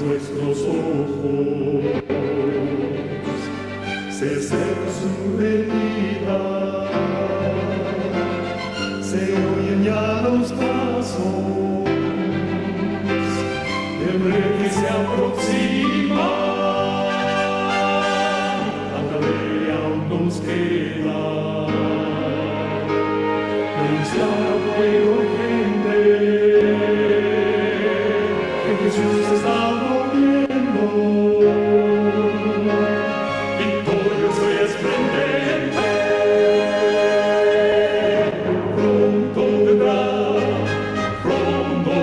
nuestros ojos, se acerca su venida, se oyen ya los pasos del rey que se aproxima. Tanta ley aún nos queda, denunciar al pueblo que Jesús está volviendo, victorioso y esplendente. Pronto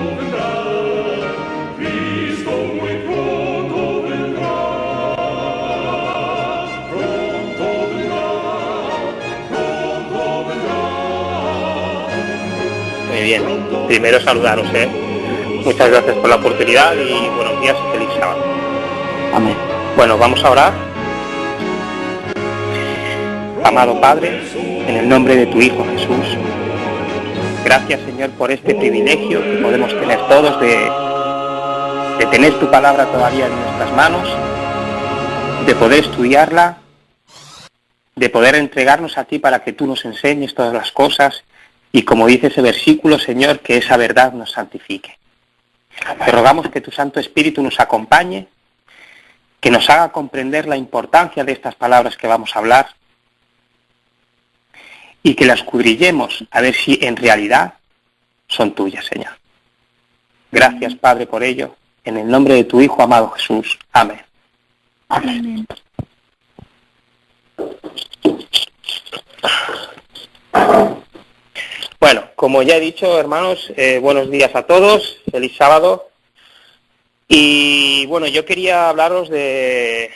vendrá, Cristo muy pronto vendrá. Pronto vendrá. Muy bien, primero saludaros, Muchas gracias por la oportunidad y buenos días y feliz sábado. Amén. Bueno, vamos a orar. Amado Padre, en el nombre de tu Hijo Jesús, gracias, Señor, por este privilegio que podemos tener todos de tener tu palabra todavía en nuestras manos, de poder estudiarla, de poder entregarnos a ti para que tú nos enseñes todas las cosas y, como dice ese versículo, Señor, que esa verdad nos santifique. Te rogamos que tu Santo Espíritu nos acompañe, que nos haga comprender la importancia de estas palabras que vamos a hablar y que las escudriñemos a ver si en realidad son tuyas, Señor. Gracias, Padre, por ello. En el nombre de tu Hijo amado Jesús. Amén. Amén. Bueno, como ya he dicho, hermanos, buenos días a todos, feliz sábado. Y bueno, yo quería hablaros de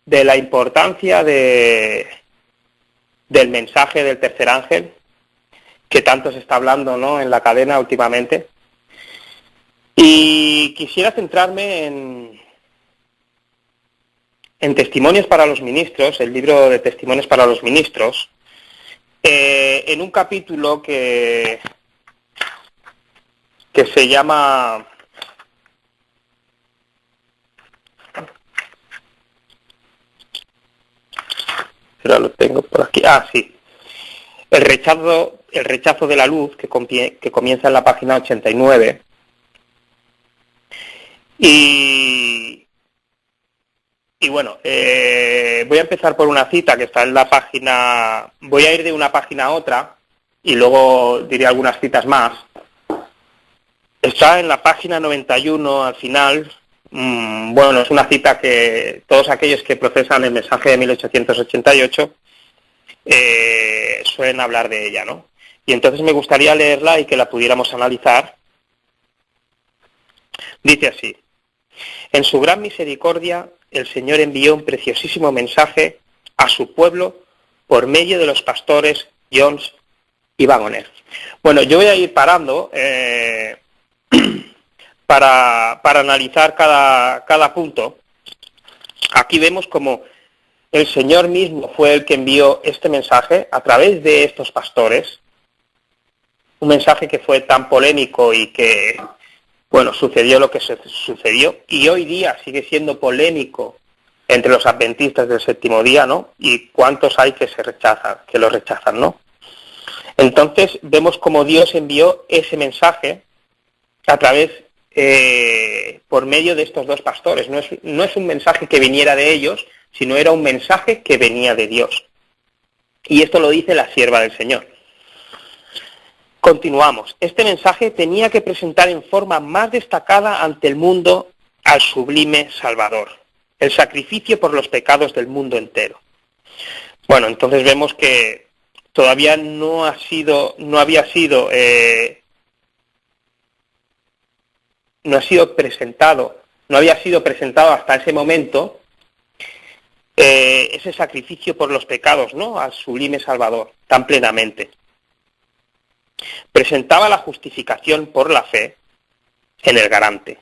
la importancia del mensaje del tercer ángel, que tanto se está hablando, ¿no?, en la cadena últimamente. Y quisiera centrarme en Testimonios para los Ministros, el libro de Testimonios para los Ministros, en un capítulo que se llama... Ahora lo tengo por aquí. Ah, sí. El rechazo de la luz, que comienza en la página 89. Y bueno, voy a empezar por una cita que está en la página... Voy a ir de una página a otra y luego diré algunas citas más. Está en la página 91 al final. Bueno, es una cita que todos aquellos que procesan el mensaje de 1888 suelen hablar de ella, ¿no? Y entonces me gustaría leerla y que la pudiéramos analizar. Dice así: en su gran misericordia, el Señor envió un preciosísimo mensaje a su pueblo por medio de los pastores Jones y Wagoner. Bueno, yo voy a ir parando para analizar cada punto. Aquí vemos como el Señor mismo fue el que envió este mensaje a través de estos pastores, un mensaje que fue tan polémico y que, bueno, sucedió lo que sucedió, y hoy día sigue siendo polémico entre los adventistas del séptimo día, ¿no? Y cuántos hay que lo rechazan, ¿no? Entonces vemos como Dios envió ese mensaje a través, por medio de estos dos pastores. No es un mensaje que viniera de ellos, sino era un mensaje que venía de Dios. Y esto lo dice la sierva del Señor. Continuamos. Este mensaje tenía que presentar en forma más destacada ante el mundo al sublime Salvador, el sacrificio por los pecados del mundo entero. Bueno, entonces vemos que todavía no había sido presentado hasta ese momento ese sacrificio por los pecados, ¿no?, al sublime Salvador, tan plenamente. Presentaba la justificación por la fe en el garante.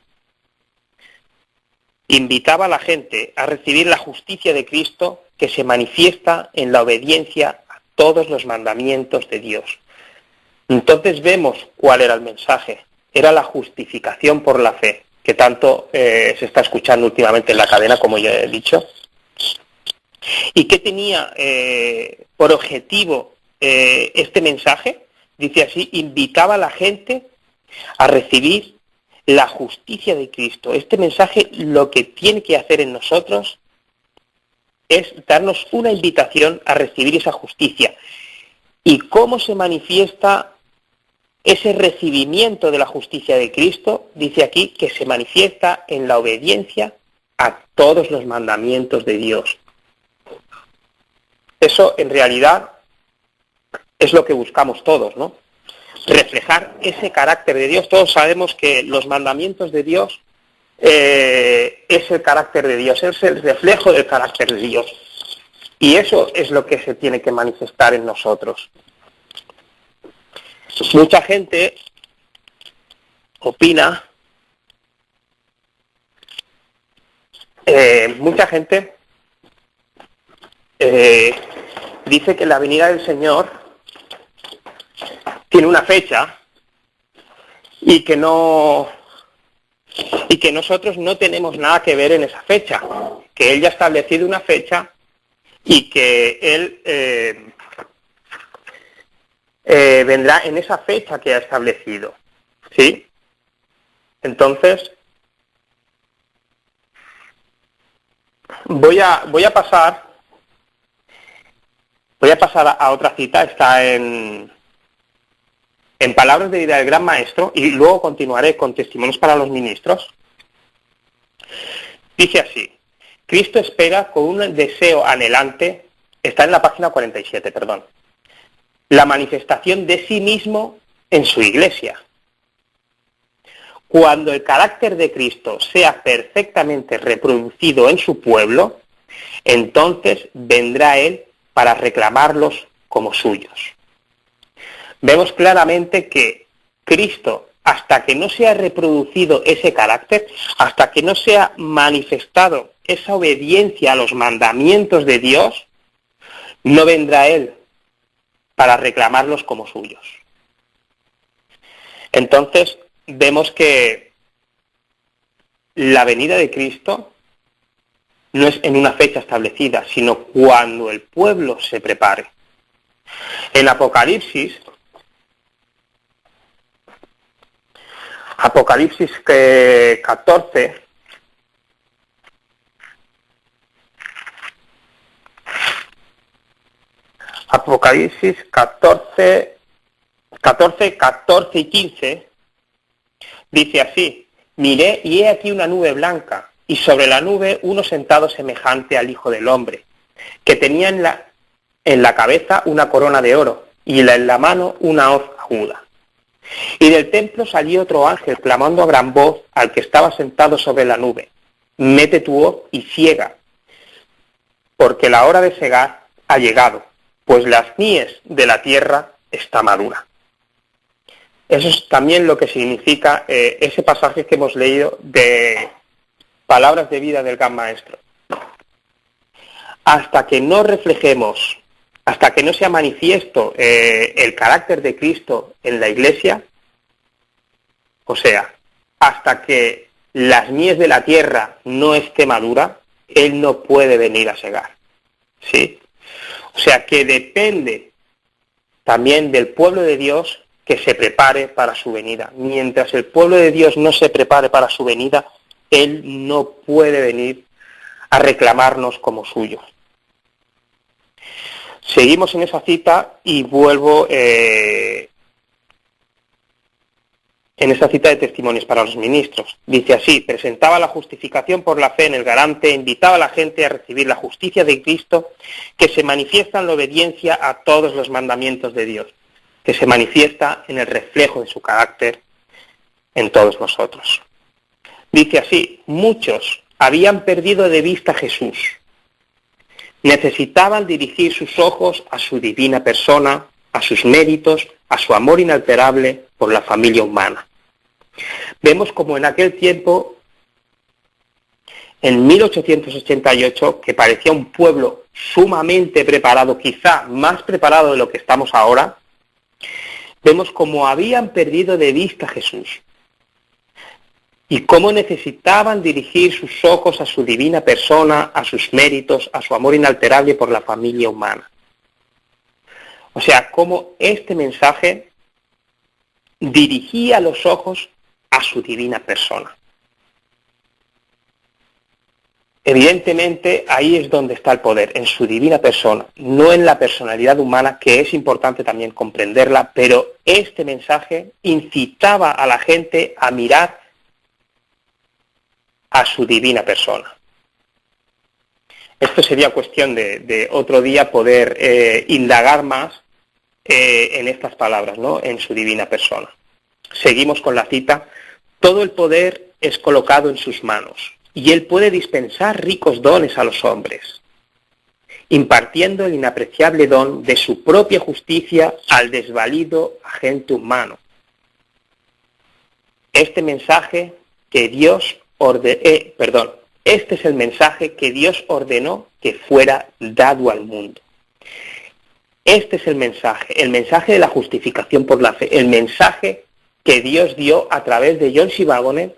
Invitaba a la gente a recibir la justicia de Cristo, que se manifiesta en la obediencia a todos los mandamientos de Dios. Entonces vemos cuál era el mensaje. Era la justificación por la fe. que tanto se está escuchando últimamente en la cadena, como ya he dicho, y que tenía por objetivo este mensaje. Dice así: invitaba a la gente a recibir la justicia de Cristo. Este mensaje lo que tiene que hacer en nosotros es darnos una invitación a recibir esa justicia. ¿Y cómo se manifiesta ese recibimiento de la justicia de Cristo? Dice aquí que se manifiesta en la obediencia a todos los mandamientos de Dios. Eso en realidad es lo que buscamos todos, ¿no? Reflejar ese carácter de Dios. Todos sabemos que los mandamientos de Dios es el carácter de Dios, es el reflejo del carácter de Dios. Y eso es lo que se tiene que manifestar en nosotros. Mucha gente opina, dice que la venida del Señor tiene una fecha y que nosotros no tenemos nada que ver en esa fecha, que Él ya ha establecido una fecha y que Él vendrá en esa fecha que ha establecido, ¿sí? Entonces, voy a pasar a otra cita. Está en Palabras de Vida del Gran Maestro, y luego continuaré con Testimonios para los Ministros. Dice así: Cristo espera con un deseo anhelante, está en la página 47, perdón, la manifestación de sí mismo en su iglesia. Cuando el carácter de Cristo sea perfectamente reproducido en su pueblo, entonces vendrá Él para reclamarlos como suyos. Vemos claramente que Cristo, hasta que no sea reproducido ese carácter, hasta que no sea manifestado esa obediencia a los mandamientos de Dios, no vendrá Él para reclamarlos como suyos. Entonces, vemos que la venida de Cristo no es en una fecha establecida, sino cuando el pueblo se prepare. En Apocalipsis 14, Apocalipsis 14 y 15, dice así: miré y he aquí una nube blanca, y sobre la nube uno sentado semejante al Hijo del Hombre, que tenía en la cabeza una corona de oro, y en la mano una hoz aguda. Y del templo salió otro ángel, clamando a gran voz al que estaba sentado sobre la nube: mete tu hoz y ciega, porque la hora de cegar ha llegado, pues las mies de la tierra está madura. Eso es también lo que significa ese pasaje que hemos leído de Palabras de Vida del Gran Maestro. Hasta que no reflejemos, hasta que no sea manifiesto el carácter de Cristo en la Iglesia, o sea, hasta que las mies de la tierra no esté madura, Él no puede venir a segar, ¿sí? O sea que depende también del pueblo de Dios que se prepare para su venida. Mientras el pueblo de Dios no se prepare para su venida, Él no puede venir a reclamarnos como suyos. Seguimos en esa cita y vuelvo en esa cita de Testimonios para los Ministros. Dice así: presentaba la justificación por la fe en el garante, invitaba a la gente a recibir la justicia de Cristo, que se manifiesta en la obediencia a todos los mandamientos de Dios, que se manifiesta en el reflejo de su carácter en todos nosotros. Dice así: muchos habían perdido de vista a Jesús. Necesitaban dirigir sus ojos a su divina persona, a sus méritos, a su amor inalterable por la familia humana. Vemos como en aquel tiempo, en 1888, que parecía un pueblo sumamente preparado, quizá más preparado de lo que estamos ahora, vemos como habían perdido de vista a Jesús. y cómo necesitaban dirigir sus ojos a su divina persona, a sus méritos, a su amor inalterable por la familia humana. O sea, cómo este mensaje dirigía los ojos a su divina persona. Evidentemente, ahí es donde está el poder, en su divina persona, no en la personalidad humana, que es importante también comprenderla, pero este mensaje incitaba a la gente a mirar a su divina persona. Esto sería cuestión de otro día poder indagar más en estas palabras, ¿no? En su divina persona. Seguimos con la cita. Todo el poder es colocado en sus manos, y él puede dispensar ricos dones a los hombres, impartiendo el inapreciable don de su propia justicia al desvalido agente humano. Este mensaje que este es el mensaje que Dios ordenó que fuera dado al mundo. Este es el mensaje de la justificación por la fe, el mensaje que Dios dio a través de John C. Wagoner,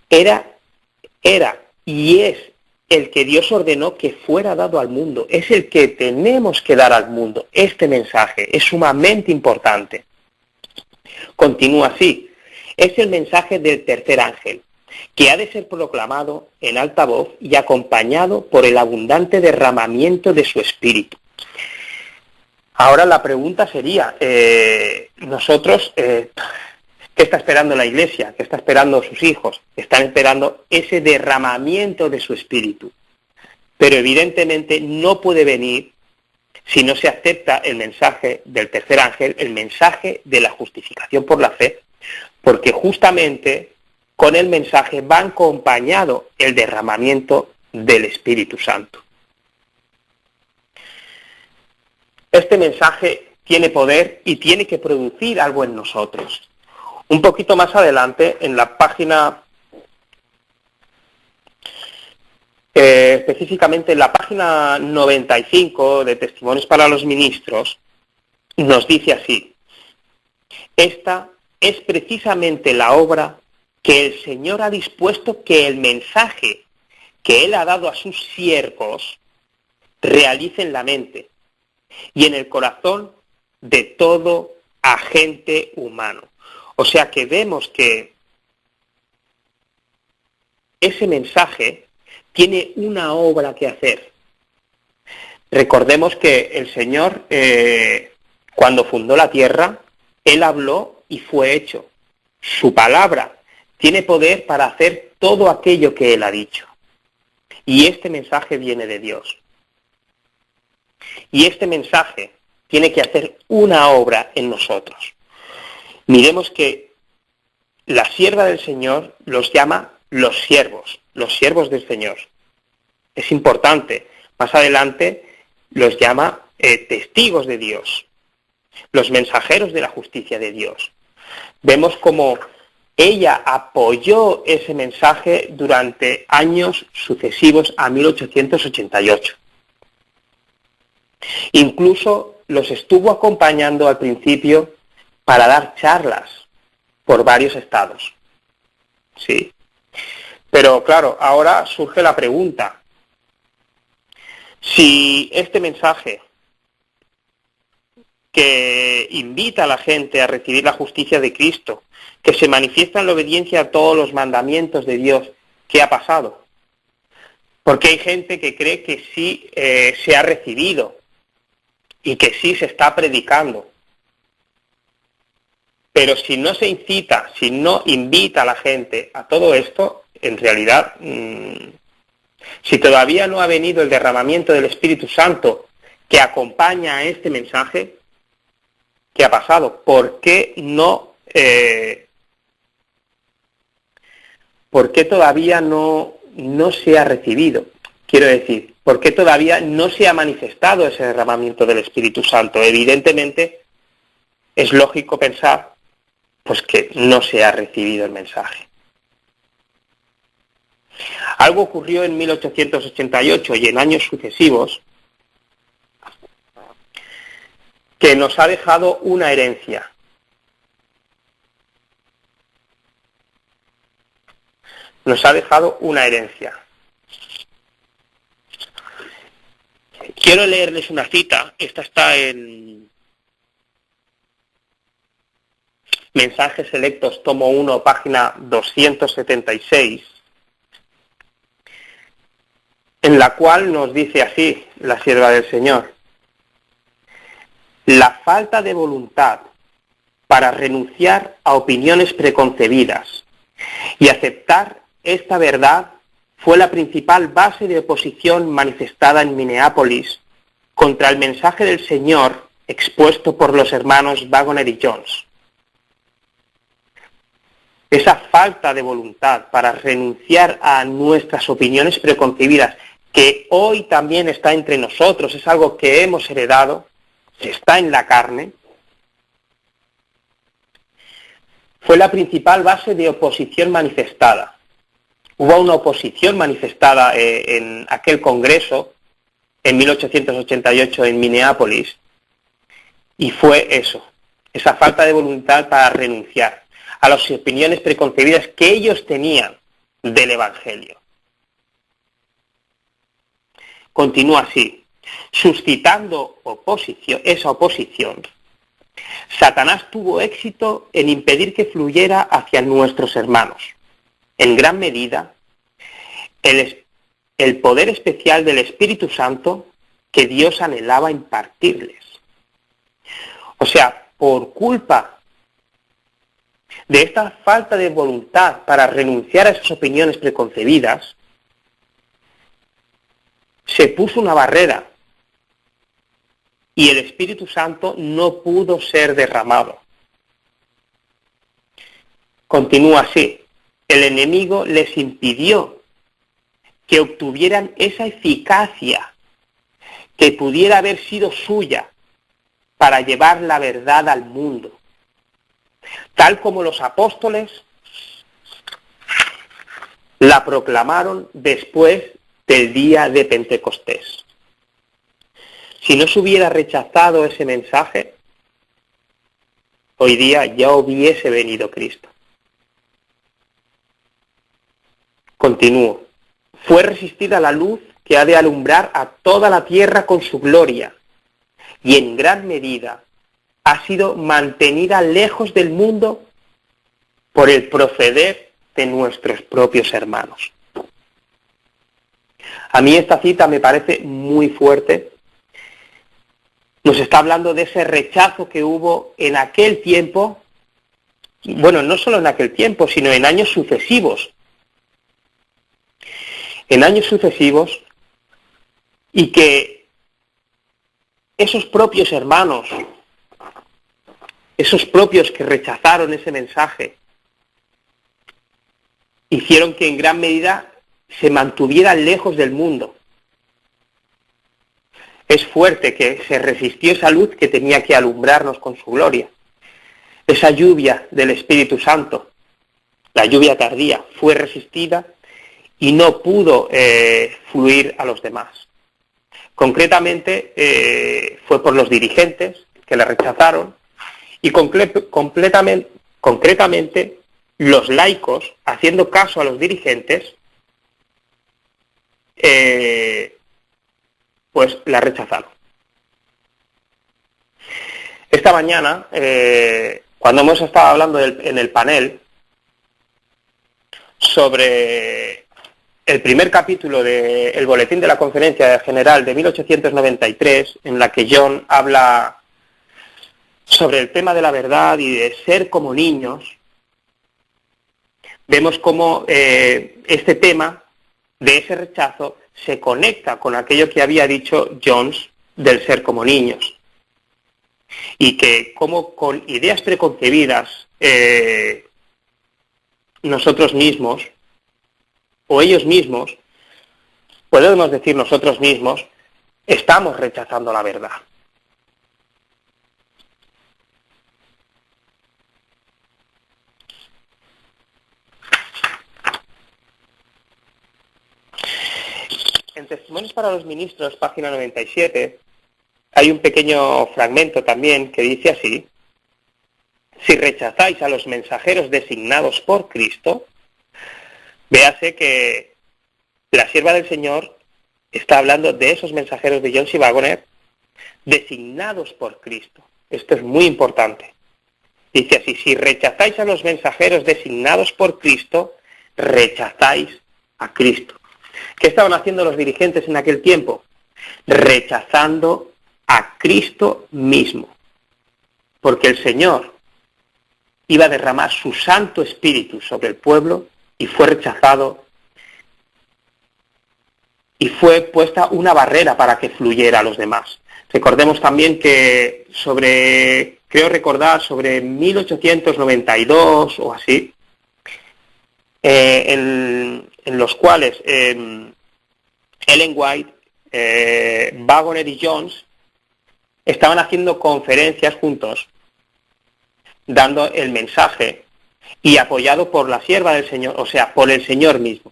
era y es el que Dios ordenó que fuera dado al mundo. Es el que tenemos que dar al mundo. Este mensaje es sumamente importante. Continúa así. Es el mensaje del tercer ángel, que ha de ser proclamado en alta voz y acompañado por el abundante derramamiento de su espíritu. Ahora la pregunta sería, nosotros... ¿qué está esperando la Iglesia? ¿Qué está esperando sus hijos? Están esperando ese derramamiento de su espíritu. Pero evidentemente no puede venir si no se acepta el mensaje del tercer ángel, el mensaje de la justificación por la fe, porque justamente con el mensaje va acompañado el derramamiento del Espíritu Santo. Este mensaje tiene poder y tiene que producir algo en nosotros. Un poquito más adelante, en la página, específicamente en la página 95 de Testimonios para los Ministros, nos dice así: esta es precisamente la obra que el Señor ha dispuesto que el mensaje que Él ha dado a sus siervos realice en la mente y en el corazón de todo agente humano. O sea que vemos que ese mensaje tiene una obra que hacer. Recordemos que el Señor, cuando fundó la tierra, Él habló y fue hecho. Su palabra tiene poder para hacer todo aquello que Él ha dicho. Y este mensaje viene de Dios. Y este mensaje tiene que hacer una obra en nosotros. Miremos que la sierva del Señor los llama los siervos del Señor. Es importante. Más adelante los llama testigos de Dios, los mensajeros de la justicia de Dios. Vemos cómo ella apoyó ese mensaje durante años sucesivos a 1888. Incluso los estuvo acompañando al principio para dar charlas por varios estados. Sí. Pero claro, ahora surge la pregunta: si este mensaje que invita a la gente a recibir la justicia de Cristo, que se manifiesta en la obediencia a todos los mandamientos de Dios, ¿qué ha pasado? Porque hay gente que cree que sí se ha recibido y que sí se está predicando. Pero si no se incita, si no invita a la gente a todo esto, en realidad, si todavía no ha venido el derramamiento del Espíritu Santo que acompaña a este mensaje, ¿qué ha pasado? ¿Por qué todavía no se ha recibido? Quiero decir, ¿por qué todavía no se ha manifestado ese derramamiento del Espíritu Santo? Evidentemente, es lógico pensar pues que no se ha recibido el mensaje. Algo ocurrió en 1888 y en años sucesivos que nos ha dejado una herencia. nos ha dejado una herencia. Quiero leerles una cita, esta está en Mensajes Selectos, tomo 1, página 276, en la cual nos dice así la sierva del Señor: la falta de voluntad para renunciar a opiniones preconcebidas y aceptar esta verdad fue la principal base de oposición manifestada en Minneapolis contra el mensaje del Señor expuesto por los hermanos Waggoner y Jones. Esa falta de voluntad para renunciar a nuestras opiniones preconcebidas, que hoy también está entre nosotros, es algo que hemos heredado, está en la carne, fue la principal base de oposición manifestada. Hubo una oposición manifestada en aquel congreso en 1888 en Minneapolis, y fue eso, esa falta de voluntad para renunciar a las opiniones preconcebidas que ellos tenían del Evangelio. Continúa así: suscitando esa oposición, Satanás tuvo éxito en impedir que fluyera hacia nuestros hermanos, en gran medida, el poder especial del Espíritu Santo que Dios anhelaba impartirles. O sea, por culpa de esta falta de voluntad para renunciar a esas opiniones preconcebidas, se puso una barrera y el Espíritu Santo no pudo ser derramado. Continúa así: el enemigo les impidió que obtuvieran esa eficacia que pudiera haber sido suya para llevar la verdad al mundo, tal como los apóstoles la proclamaron después del día de Pentecostés. Si no se hubiera rechazado ese mensaje, hoy día ya hubiese venido Cristo. Continúo: fue resistida la luz que ha de alumbrar a toda la tierra con su gloria, y en gran medida ha sido mantenida lejos del mundo por el proceder de nuestros propios hermanos. A mí esta cita me parece muy fuerte. Nos está hablando de ese rechazo que hubo en aquel tiempo, bueno, no solo en aquel tiempo, sino en años sucesivos. En años sucesivos, y que esos propios hermanos, esos propios que rechazaron ese mensaje, hicieron que en gran medida se mantuvieran lejos del mundo. Es fuerte que se resistió esa luz que tenía que alumbrarnos con su gloria. Esa lluvia del Espíritu Santo, la lluvia tardía, fue resistida y no pudo fluir a los demás. Concretamente fue por los dirigentes que la rechazaron, y concretamente los laicos, haciendo caso a los dirigentes, pues la rechazaron. Esta mañana, cuando hemos estado hablando en el panel sobre el primer capítulo del Boletín de la Conferencia General de 1893, en la que John habla sobre el tema de la verdad y de ser como niños, vemos cómo este tema de ese rechazo se conecta con aquello que había dicho Jones del ser como niños, y que como con ideas preconcebidas nosotros mismos, o ellos mismos, podemos decir nosotros mismos, estamos rechazando la verdad. En Testimonios para los Ministros, página 97, hay un pequeño fragmento también que dice así: si rechazáis a los mensajeros designados por Cristo, Véase que la sierva del Señor está hablando de esos mensajeros de John C. Wagoner designados por Cristo. Esto es muy importante. Dice así: si rechazáis a los mensajeros designados por Cristo, rechazáis a Cristo. ¿Qué estaban haciendo los dirigentes en aquel tiempo? Rechazando a Cristo mismo. Porque el Señor iba a derramar su Santo Espíritu sobre el pueblo y fue rechazado y fue puesta una barrera para que fluyera a los demás. Recordemos también que creo recordar, sobre 1892 o así, en los cuales Ellen White, Wagoner y Jones estaban haciendo conferencias juntos, dando el mensaje y apoyado por la sierva del Señor, o sea, por el Señor mismo,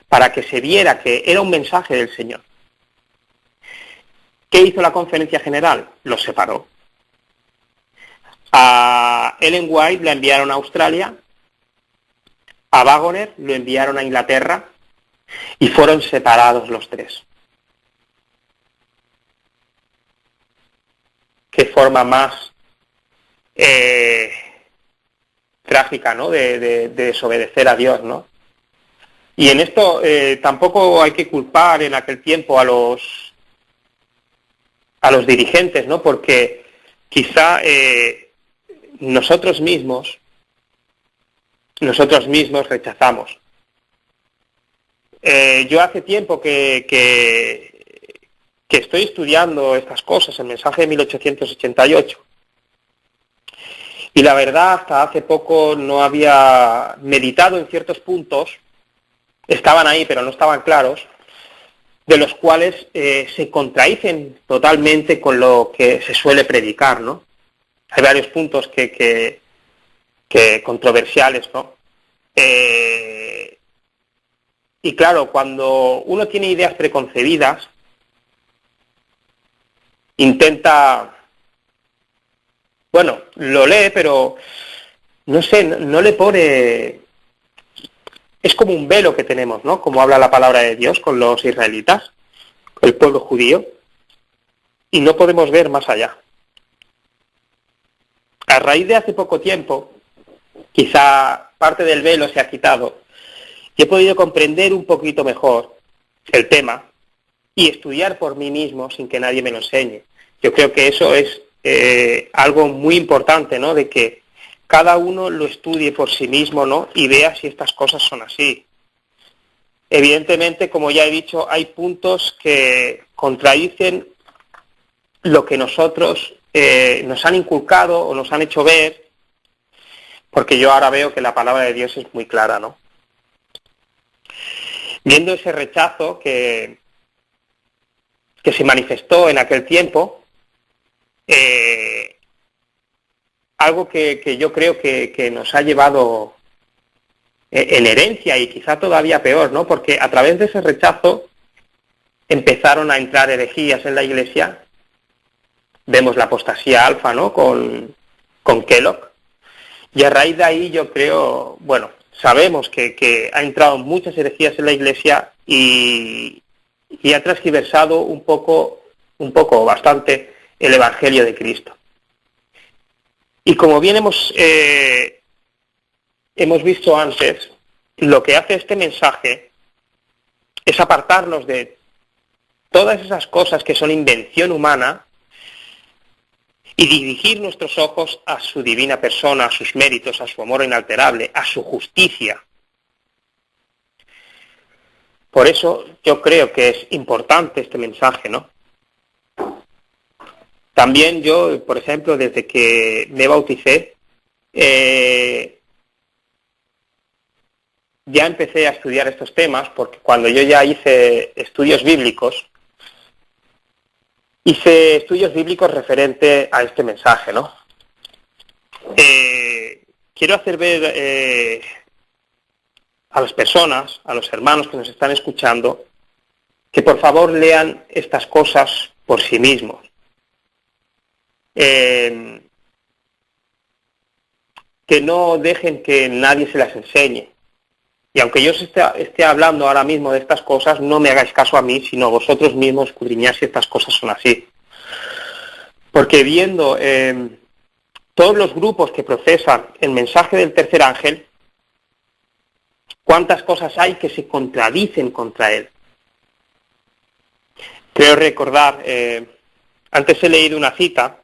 para que se viera que era un mensaje del Señor. ¿Qué hizo la conferencia general? Los separó. A Ellen White la enviaron a Australia, a Wagoner lo enviaron a Inglaterra y fueron separados los tres. Qué forma más trágica, ¿no?, de desobedecer a Dios, ¿no? Y en esto tampoco hay que culpar en aquel tiempo a los dirigentes, ¿no? Porque quizá nosotros mismos rechazamos. Yo hace tiempo que estoy estudiando estas cosas, el mensaje de 1888. Y la verdad, hasta hace poco no había meditado en ciertos puntos, estaban ahí pero no estaban claros, de los cuales se contradicen totalmente con lo que se suele predicar, ¿no? Hay varios puntos que controversiales, ¿no? Y claro, cuando uno tiene ideas preconcebidas, intenta, bueno, lo lee, pero no sé, no le pone... Es como un velo que tenemos, ¿no? Como habla la palabra de Dios con los israelitas, con el pueblo judío, y no podemos ver más allá. A raíz de hace poco tiempo, quizá parte del velo se ha quitado, y he podido comprender un poquito mejor el tema y estudiar por mí mismo sin que nadie me lo enseñe. Yo creo que eso es algo muy importante, ¿no? De que cada uno lo estudie por sí mismo, ¿no? Y vea si estas cosas son así. Evidentemente, como ya he dicho, hay puntos que contradicen lo que nosotros nos han inculcado o nos han hecho ver, porque yo ahora veo que la palabra de Dios es muy clara, ¿no? Viendo ese rechazo que se manifestó en aquel tiempo, algo que yo creo que nos ha llevado en herencia y quizá todavía peor, ¿no? Porque a través de ese rechazo empezaron a entrar herejías en la Iglesia. Vemos la apostasía alfa, ¿no? Con Kellogg. Y a raíz de ahí yo creo, bueno, sabemos que ha entrado muchas herejías en la Iglesia y ha transgiversado un poco, bastante, el Evangelio de Cristo. Y como bien hemos visto antes, lo que hace este mensaje es apartarnos de todas esas cosas que son invención humana y dirigir nuestros ojos a su divina persona, a sus méritos, a su amor inalterable, a su justicia. Por eso yo creo que es importante este mensaje, ¿no? También yo, por ejemplo, desde que me bauticé, ya empecé a estudiar estos temas, porque cuando yo ya hice estudios bíblicos referente a este mensaje, ¿no? Quiero hacer ver a las personas, a los hermanos que nos están escuchando, que por favor lean estas cosas por sí mismos. Que no dejen que nadie se las enseñe. Y aunque yo esté hablando ahora mismo de estas cosas, no me hagáis caso a mí, sino vosotros mismos escudriñad si estas cosas son así. Porque viendo todos los grupos que profesan el mensaje del tercer ángel, cuántas cosas hay que se contradicen contra él. Creo recordar, antes he leído una cita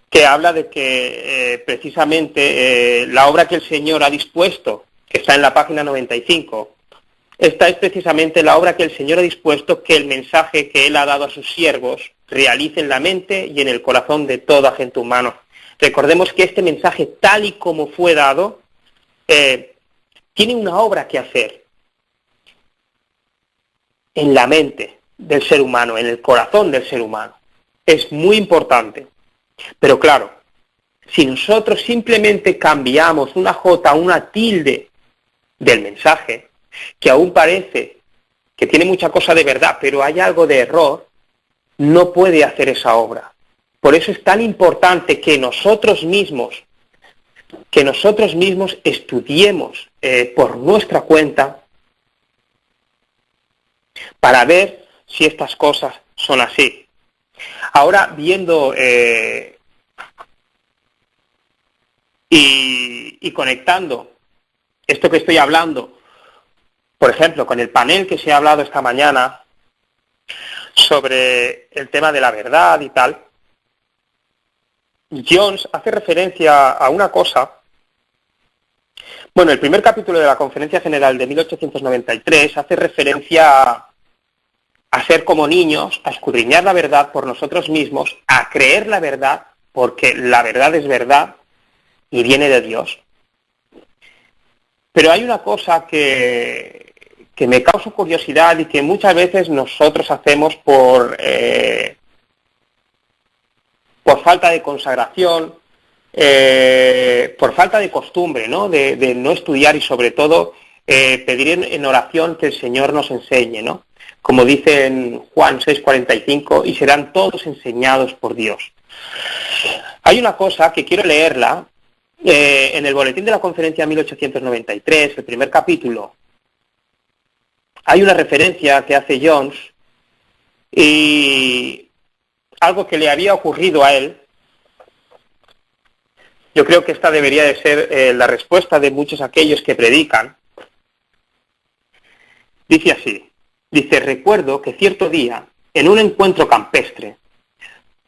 que habla de que precisamente la obra que el Señor ha dispuesto, que está en la página 95, esta es precisamente la obra que el Señor ha dispuesto que el mensaje que Él ha dado a sus siervos realice en la mente y en el corazón de toda gente humana. Recordemos que este mensaje, tal y como fue dado, tiene una obra que hacer en la mente del ser humano, en el corazón del ser humano. Es muy importante. Pero claro, si nosotros simplemente cambiamos una jota a una tilde del mensaje, que aún parece que tiene mucha cosa de verdad, pero hay algo de error, no puede hacer esa obra. Por eso es tan importante que nosotros mismos estudiemos por nuestra cuenta para ver si estas cosas son así. Ahora, viendo y conectando esto que estoy hablando, por ejemplo, con el panel que se ha hablado esta mañana sobre el tema de la verdad y tal, Jones hace referencia a una cosa. Bueno, el primer capítulo de la Conferencia General de 1893 hace referencia a ser como niños, a escudriñar la verdad por nosotros mismos, a creer la verdad, porque la verdad es verdad y viene de Dios. Pero hay una cosa que me causa curiosidad y que muchas veces nosotros hacemos por falta de consagración, por falta de costumbre, ¿no? De no estudiar y sobre todo pedir en oración que el Señor nos enseñe, ¿no? Como dice en Juan 6:45, y serán todos enseñados por Dios. Hay una cosa que quiero leerla en el boletín de la conferencia 1893, el primer capítulo. Hay una referencia que hace Jones y algo que le había ocurrido a él. Yo creo que esta debería de ser la respuesta de muchos aquellos que predican. Dice así, dice: recuerdo que cierto día, en un encuentro campestre,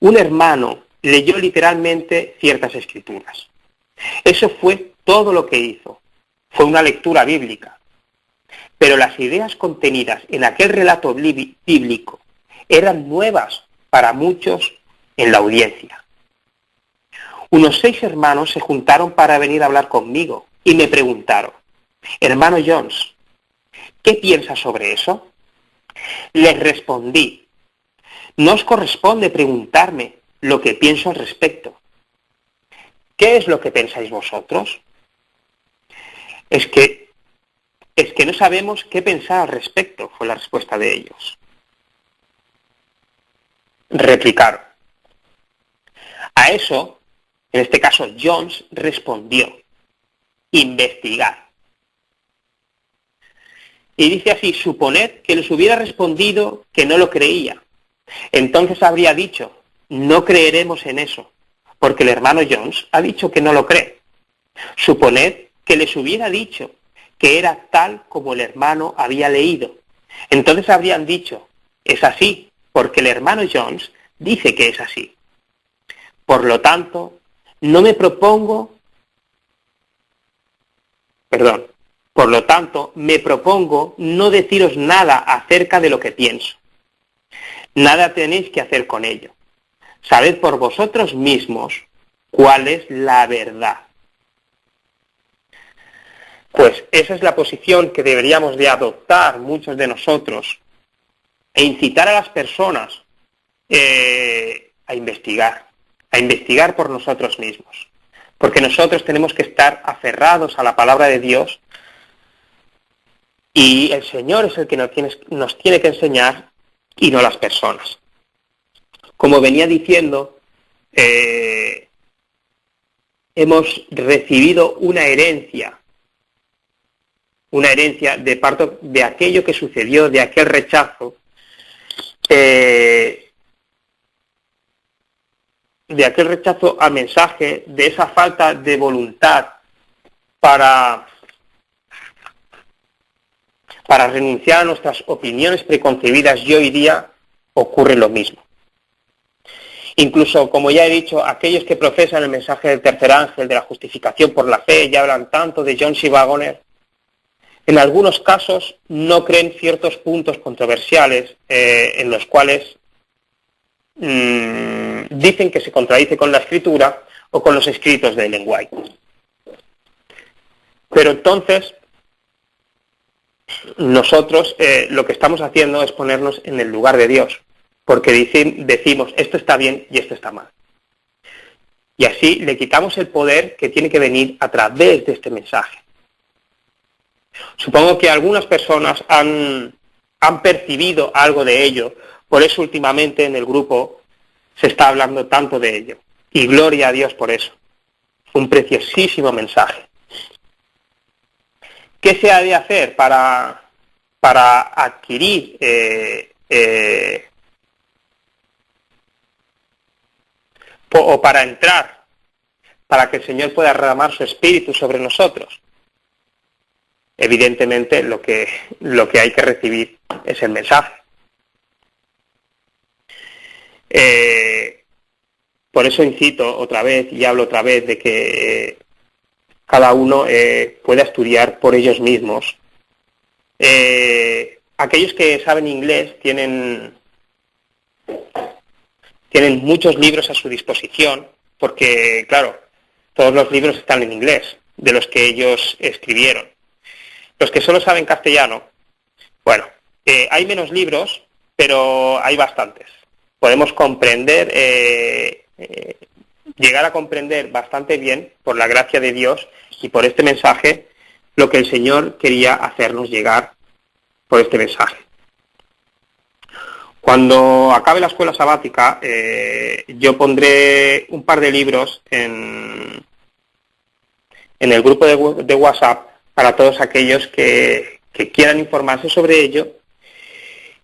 un hermano leyó literalmente ciertas escrituras. Eso fue todo lo que hizo. Fue una lectura bíblica. Pero las ideas contenidas en aquel relato bíblico eran nuevas para muchos en la audiencia. Unos 6 hermanos se juntaron para venir a hablar conmigo y me preguntaron: hermano Jones, ¿qué piensas sobre eso? Les respondí: no os corresponde preguntarme lo que pienso al respecto. ¿Qué es lo que pensáis vosotros? Es que no sabemos qué pensar al respecto, fue la respuesta de ellos. Replicaron. A eso, en este caso, Jones respondió: investigar. Y dice así: suponed que les hubiera respondido que no lo creía. Entonces habría dicho: no creeremos en eso, porque el hermano Jones ha dicho que no lo cree. Suponed que les hubiera dicho que era tal como el hermano había leído. Entonces habrían dicho: es así, porque el hermano Jones dice que es así. Por lo tanto, me propongo no deciros nada acerca de lo que pienso. Nada tenéis que hacer con ello. Sabed por vosotros mismos cuál es la verdad. Pues esa es la posición que deberíamos de adoptar muchos de nosotros e incitar a las personas a investigar por nosotros mismos. Porque nosotros tenemos que estar aferrados a la palabra de Dios y el Señor es el que nos tiene que enseñar y no las personas. Como venía diciendo, hemos recibido una herencia una herencia de parte de aquello que sucedió, de aquel rechazo, al mensaje, de esa falta de voluntad para renunciar a nuestras opiniones preconcebidas, y hoy día ocurre lo mismo. Incluso, como ya he dicho, aquellos que profesan el mensaje del tercer ángel, de la justificación por la fe, y hablan tanto de John C. Waggoner, en algunos casos no creen ciertos puntos controversiales en los cuales dicen que se contradice con la escritura o con los escritos de Ellen White. Pero entonces, nosotros lo que estamos haciendo es ponernos en el lugar de Dios, porque decimos esto está bien y esto está mal. Y así le quitamos el poder que tiene que venir a través de este mensaje. Supongo que algunas personas han percibido algo de ello, por eso últimamente en el grupo se está hablando tanto de ello. Y gloria a Dios por eso. Un preciosísimo mensaje. ¿Qué se ha de hacer para adquirir o para entrar, para que el Señor pueda derramar su espíritu sobre nosotros? Evidentemente lo que hay que recibir es el mensaje. Por eso incito otra vez y hablo otra vez de que cada uno pueda estudiar por ellos mismos. Aquellos que saben inglés tienen muchos libros a su disposición, porque claro, todos los libros están en inglés, de los que ellos escribieron. Los que solo saben castellano, bueno, hay menos libros, pero hay bastantes. Podemos comprender, llegar a comprender bastante bien, por la gracia de Dios y por este mensaje, lo que el Señor quería hacernos llegar por este mensaje. Cuando acabe la escuela sabática, yo pondré un par de libros en el grupo de WhatsApp para todos aquellos que quieran informarse sobre ello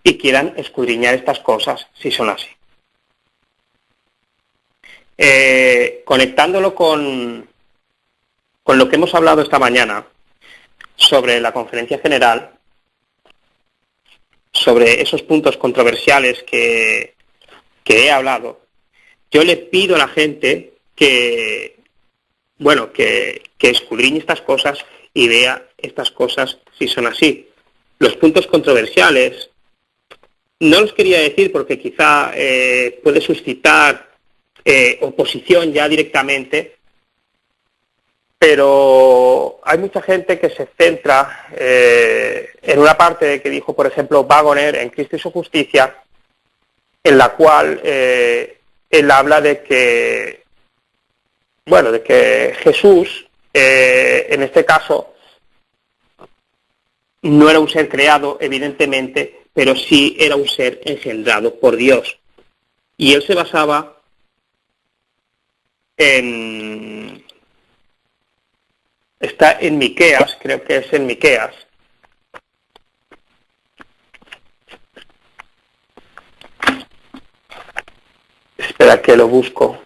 y quieran escudriñar estas cosas, si son así. Conectándolo con lo que hemos hablado esta mañana sobre la conferencia general, sobre esos puntos controversiales que he hablado, yo le pido a la gente que escudriñe estas cosas y vea estas cosas si son así. Los puntos controversiales, no los quería decir porque quizá puede suscitar oposición ya directamente, pero hay mucha gente que se centra en una parte que dijo, por ejemplo, Waggoner en Cristo y su justicia, en la cual él habla de que Jesús, en este caso, no era un ser creado, evidentemente, pero sí era un ser engendrado por Dios. Y él se basaba está en Miqueas, creo que es en Miqueas. Espera que lo busco.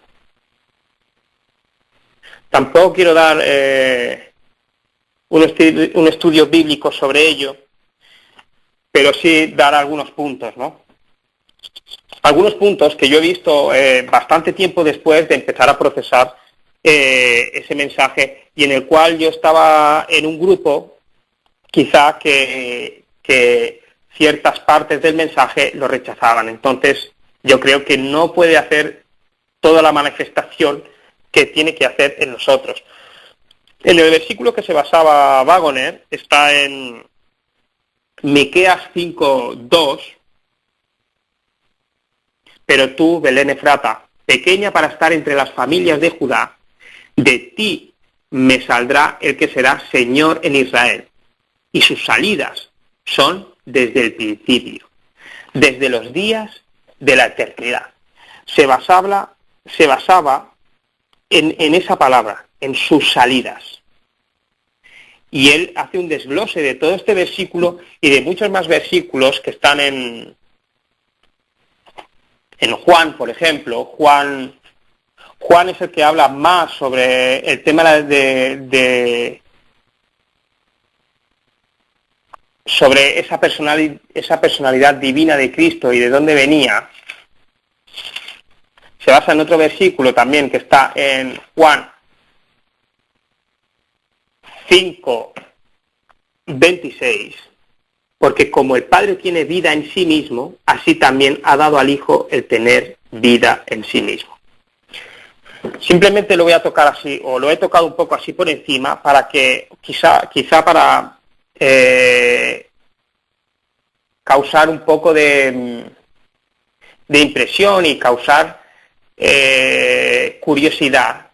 Tampoco quiero dar un estudio bíblico sobre ello, pero sí dar algunos puntos, ¿no? Algunos puntos que yo he visto bastante tiempo después de empezar a procesar ese mensaje, y en el cual yo estaba en un grupo, quizá que ciertas partes del mensaje lo rechazaban. Entonces, yo creo que no puede hacer toda la manifestación que tiene que hacer en nosotros. En el versículo que se basaba Waggoner está en Miqueas 5:2. Pero tú, Belén Efrata, pequeña para estar entre las familias de Judá, de ti me saldrá el que será Señor en Israel, y sus salidas son desde el principio, desde los días de la eternidad. Se basaba en esa palabra, en sus salidas. y él hace un desglose de todo este versículo y de muchos más versículos que están en Juan, por ejemplo. Juan es el que habla más sobre el tema sobre esa personalidad divina de Cristo y de dónde venía. Se basa en otro versículo también que está en Juan 5:26, porque como el Padre tiene vida en sí mismo, así también ha dado al Hijo el tener vida en sí mismo. Simplemente lo voy a tocar así, o lo he tocado un poco así por encima, para que quizá para causar un poco de impresión y causar curiosidad,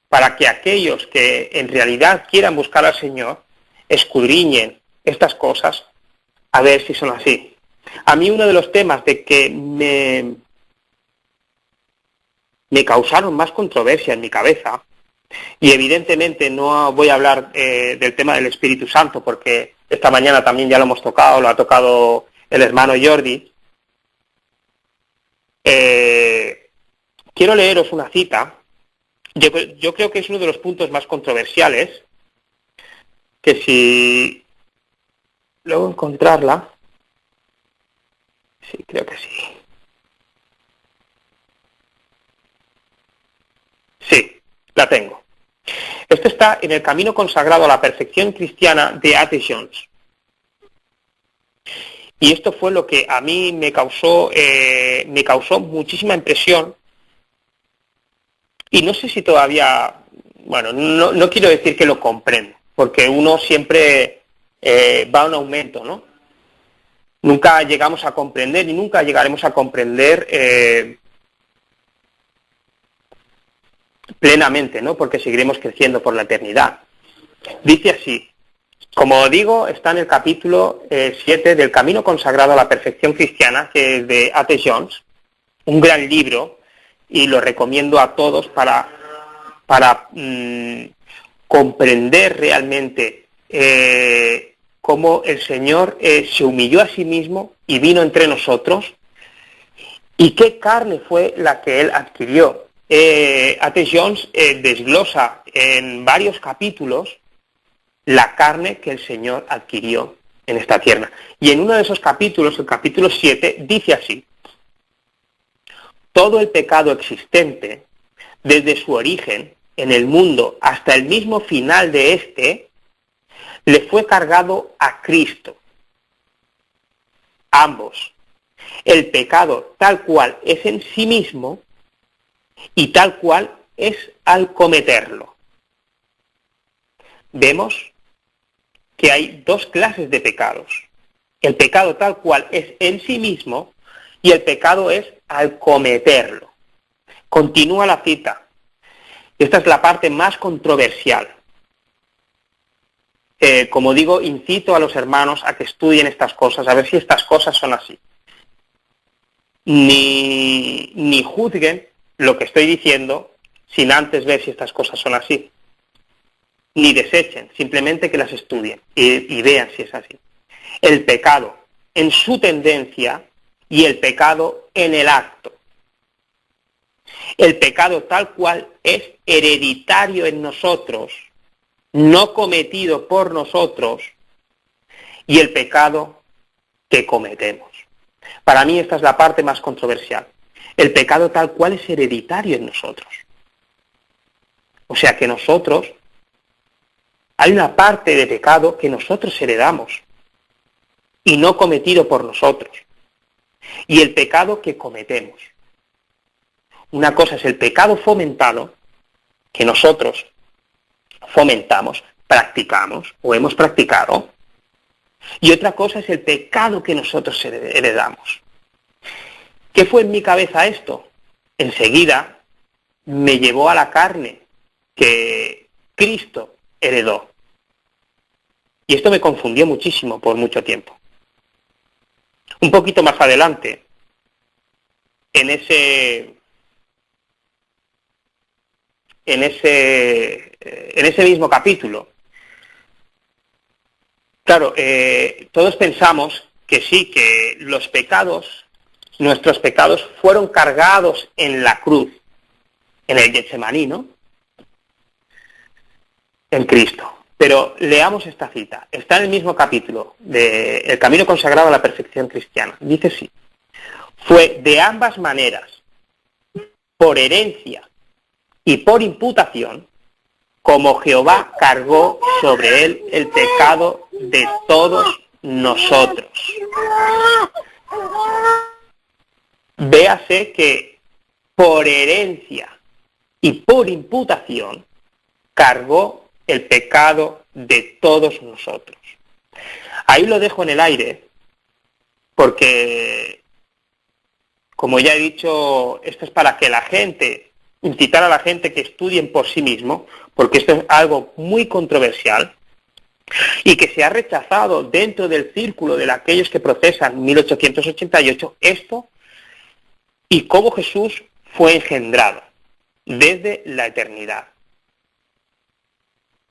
para que aquellos que en realidad quieran buscar al Señor escudriñen estas cosas a ver si son así. A mí uno de los temas de que me causaron más controversia en mi cabeza, y evidentemente no voy a hablar del tema del Espíritu Santo, porque esta mañana también ya lo hemos tocado, lo ha tocado el hermano Jordi. Quiero leeros una cita. Yo creo que es uno de los puntos más controversiales, que si luego encontrarla, sí, creo que sí. Sí, la tengo. Esto está en El camino consagrado a la perfección cristiana de A.T. Jones. Y esto fue lo que a mí me causó muchísima impresión. Y no sé si todavía, bueno, no quiero decir que lo comprendo, porque uno siempre va a un aumento, ¿no? Nunca llegamos a comprender y nunca llegaremos a comprender plenamente, ¿no? Porque seguiremos creciendo por la eternidad. Dice así, como digo, está en el capítulo 7 del Camino consagrado a la perfección cristiana, que es de A.T. Jones, un gran libro, y lo recomiendo a todos para comprender realmente cómo el Señor se humilló a sí mismo y vino entre nosotros, y qué carne fue la que Él adquirió. A.T. Jones desglosa en varios capítulos la carne que el Señor adquirió en esta tierra. Y en uno de esos capítulos, el capítulo 7, dice así: todo el pecado existente, desde su origen en el mundo hasta el mismo final de este, le fue cargado a Cristo. Ambos, el pecado tal cual es en sí mismo y tal cual es al cometerlo. Vemos que hay dos clases de pecados: el pecado tal cual es en sí mismo y el pecado es al cometerlo. Continúa la cita. Esta es la parte más controversial. Como digo, incito a los hermanos a que estudien estas cosas, a ver si estas cosas son así. Ni juzguen lo que estoy diciendo sin antes ver si estas cosas son así. Ni desechen, simplemente que las estudien y vean si es así. El pecado en su tendencia y el pecado en el acto. El pecado tal cual es hereditario en nosotros, no cometido por nosotros, y el pecado que cometemos. Para mí esta es la parte más controversial. El pecado tal cual es hereditario en nosotros. O sea que nosotros, hay una parte de pecado que nosotros heredamos y no cometido por nosotros. Y el pecado que cometemos. Una cosa es el pecado fomentado, que nosotros fomentamos, practicamos o hemos practicado, y otra cosa es el pecado que nosotros heredamos. ¿Qué fue en mi cabeza esto? Enseguida me llevó a la carne que Cristo heredó. Y esto me confundió muchísimo por mucho tiempo. Un poquito más adelante, en ese mismo capítulo, Claro, todos pensamos que sí, que los pecados, nuestros pecados, fueron cargados en la cruz, en el Getsemaní, ¿no? En Cristo. Pero leamos esta cita. Está en el mismo capítulo de El camino consagrado a la perfección cristiana. Dice así: fue de ambas maneras, por herencia y por imputación, como Jehová cargó sobre él el pecado de todos nosotros. Véase que por herencia y por imputación cargó el pecado de todos nosotros. Ahí lo dejo en el aire, porque, como ya he dicho, esto es para que la gente, incitar a la gente que estudien por sí mismo, porque esto es algo muy controversial y que se ha rechazado dentro del círculo de aquellos que procesan 1888 esto y cómo Jesús fue engendrado desde la eternidad.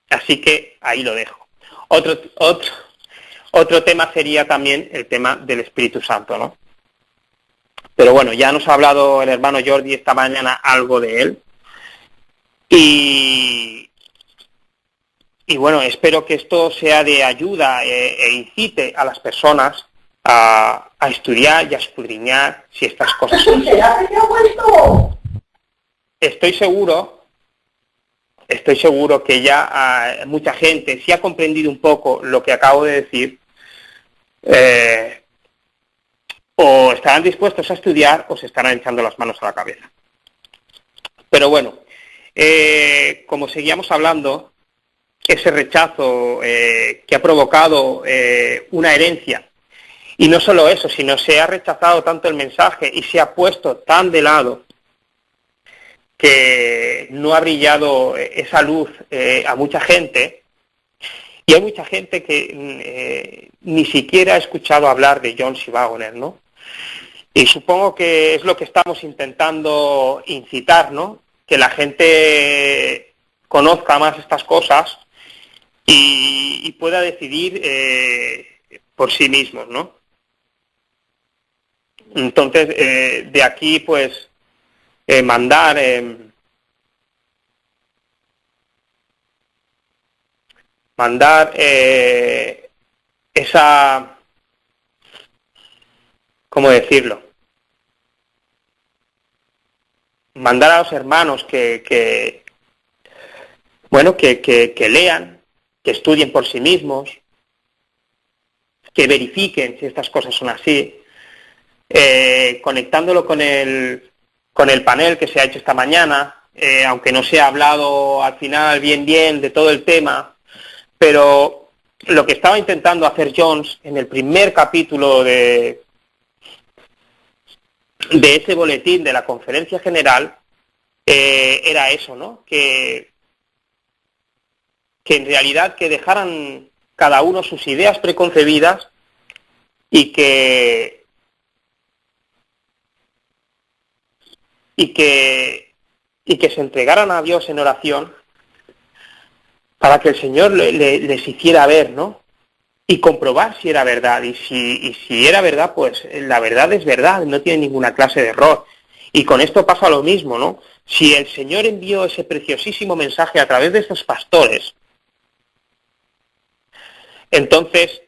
Así que ahí lo dejo. Otro tema sería también el tema del Espíritu Santo, ¿no? Pero bueno, ya nos ha hablado el hermano Jordi esta mañana algo de él. Y bueno, espero que esto sea de ayuda e incite a las personas a estudiar y a escudriñar si estas cosas son así. Estoy seguro que ya mucha gente, si ha comprendido un poco lo que acabo de decir, o estarán dispuestos a estudiar o se estarán echando las manos a la cabeza. Pero bueno, como seguíamos hablando, ese rechazo que ha provocado una herencia, y no solo eso, sino se ha rechazado tanto el mensaje y se ha puesto tan de lado que no ha brillado esa luz a mucha gente, y hay mucha gente que ni siquiera ha escuchado hablar de John C. Waggoner, ¿no? Y supongo que es lo que estamos intentando incitar, ¿no? Que la gente conozca más estas cosas y pueda decidir por sí mismos, ¿no? Entonces, de aquí, pues, mandar esa, ¿cómo decirlo? Mandar a los hermanos que lean, que estudien por sí mismos, que verifiquen si estas cosas son así, conectándolo con el panel que se ha hecho esta mañana, aunque no se ha hablado al final bien de todo el tema, pero lo que estaba intentando hacer Jones en el primer capítulo de ese boletín de la Conferencia General era eso, ¿no? Que en realidad que dejaran cada uno sus ideas preconcebidas y que se entregaran a Dios en oración para que el Señor les hiciera ver, ¿no? Y comprobar si era verdad. Y si era verdad, pues la verdad es verdad, no tiene ninguna clase de error. Y con esto pasa lo mismo, ¿no? Si el Señor envió ese preciosísimo mensaje a través de estos pastores, entonces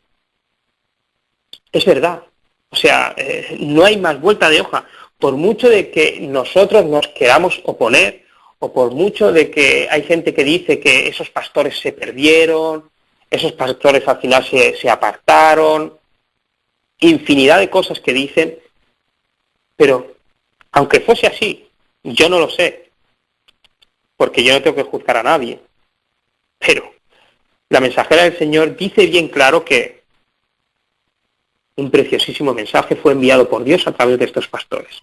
es verdad. O sea, no hay más vuelta de hoja. Por mucho de que nosotros nos queramos oponer, o por mucho de que hay gente que dice que esos pastores se perdieron, esos pastores al final se apartaron, infinidad de cosas que dicen, pero aunque fuese así, yo no lo sé, porque yo no tengo que juzgar a nadie, pero la mensajera del Señor dice bien claro que un preciosísimo mensaje fue enviado por Dios a través de estos pastores.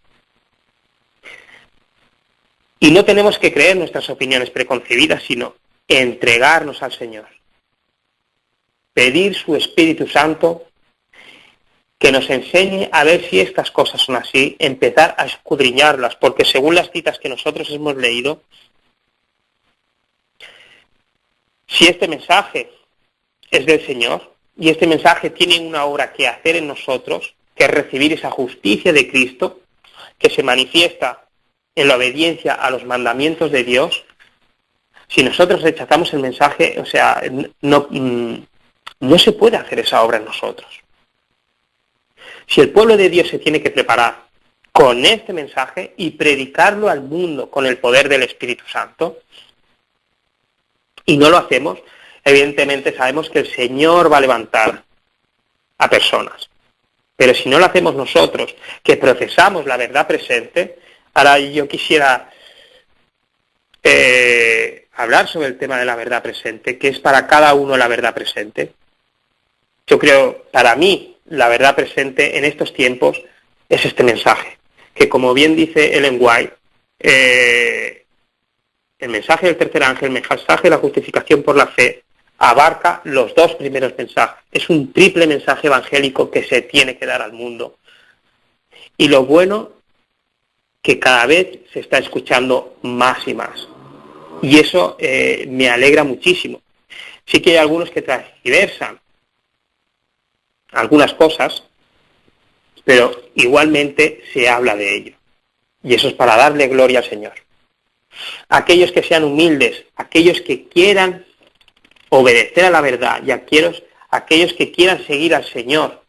Y no tenemos que creer nuestras opiniones preconcebidas, sino entregarnos al Señor. Pedir su Espíritu Santo que nos enseñe a ver si estas cosas son así, empezar a escudriñarlas, porque según las citas que nosotros hemos leído, si este mensaje es del Señor, y este mensaje tiene una obra que hacer en nosotros, que es recibir esa justicia de Cristo, que se manifiesta en la obediencia a los mandamientos de Dios. Si nosotros rechazamos el mensaje, o sea, no se puede hacer esa obra en nosotros. Si el pueblo de Dios se tiene que preparar con este mensaje y predicarlo al mundo con el poder del Espíritu Santo, y no lo hacemos, evidentemente sabemos que el Señor va a levantar a personas. Pero si no lo hacemos nosotros, que procesamos la verdad presente, ahora yo quisiera hablar sobre el tema de la verdad presente, que es para cada uno la verdad presente. Yo creo, para mí, la verdad presente en estos tiempos es este mensaje, que como bien dice Ellen White, el mensaje del tercer ángel, el mensaje de la justificación por la fe, abarca los dos primeros mensajes. Es un triple mensaje evangélico que se tiene que dar al mundo. Y lo bueno, que cada vez se está escuchando más y más. Y eso me alegra muchísimo. Sí que hay algunos que transversan algunas cosas, pero igualmente se habla de ello. Y eso es para darle gloria al Señor. Aquellos que sean humildes, aquellos que quieran obedecer a la verdad y aquellos que quieran seguir al Señor,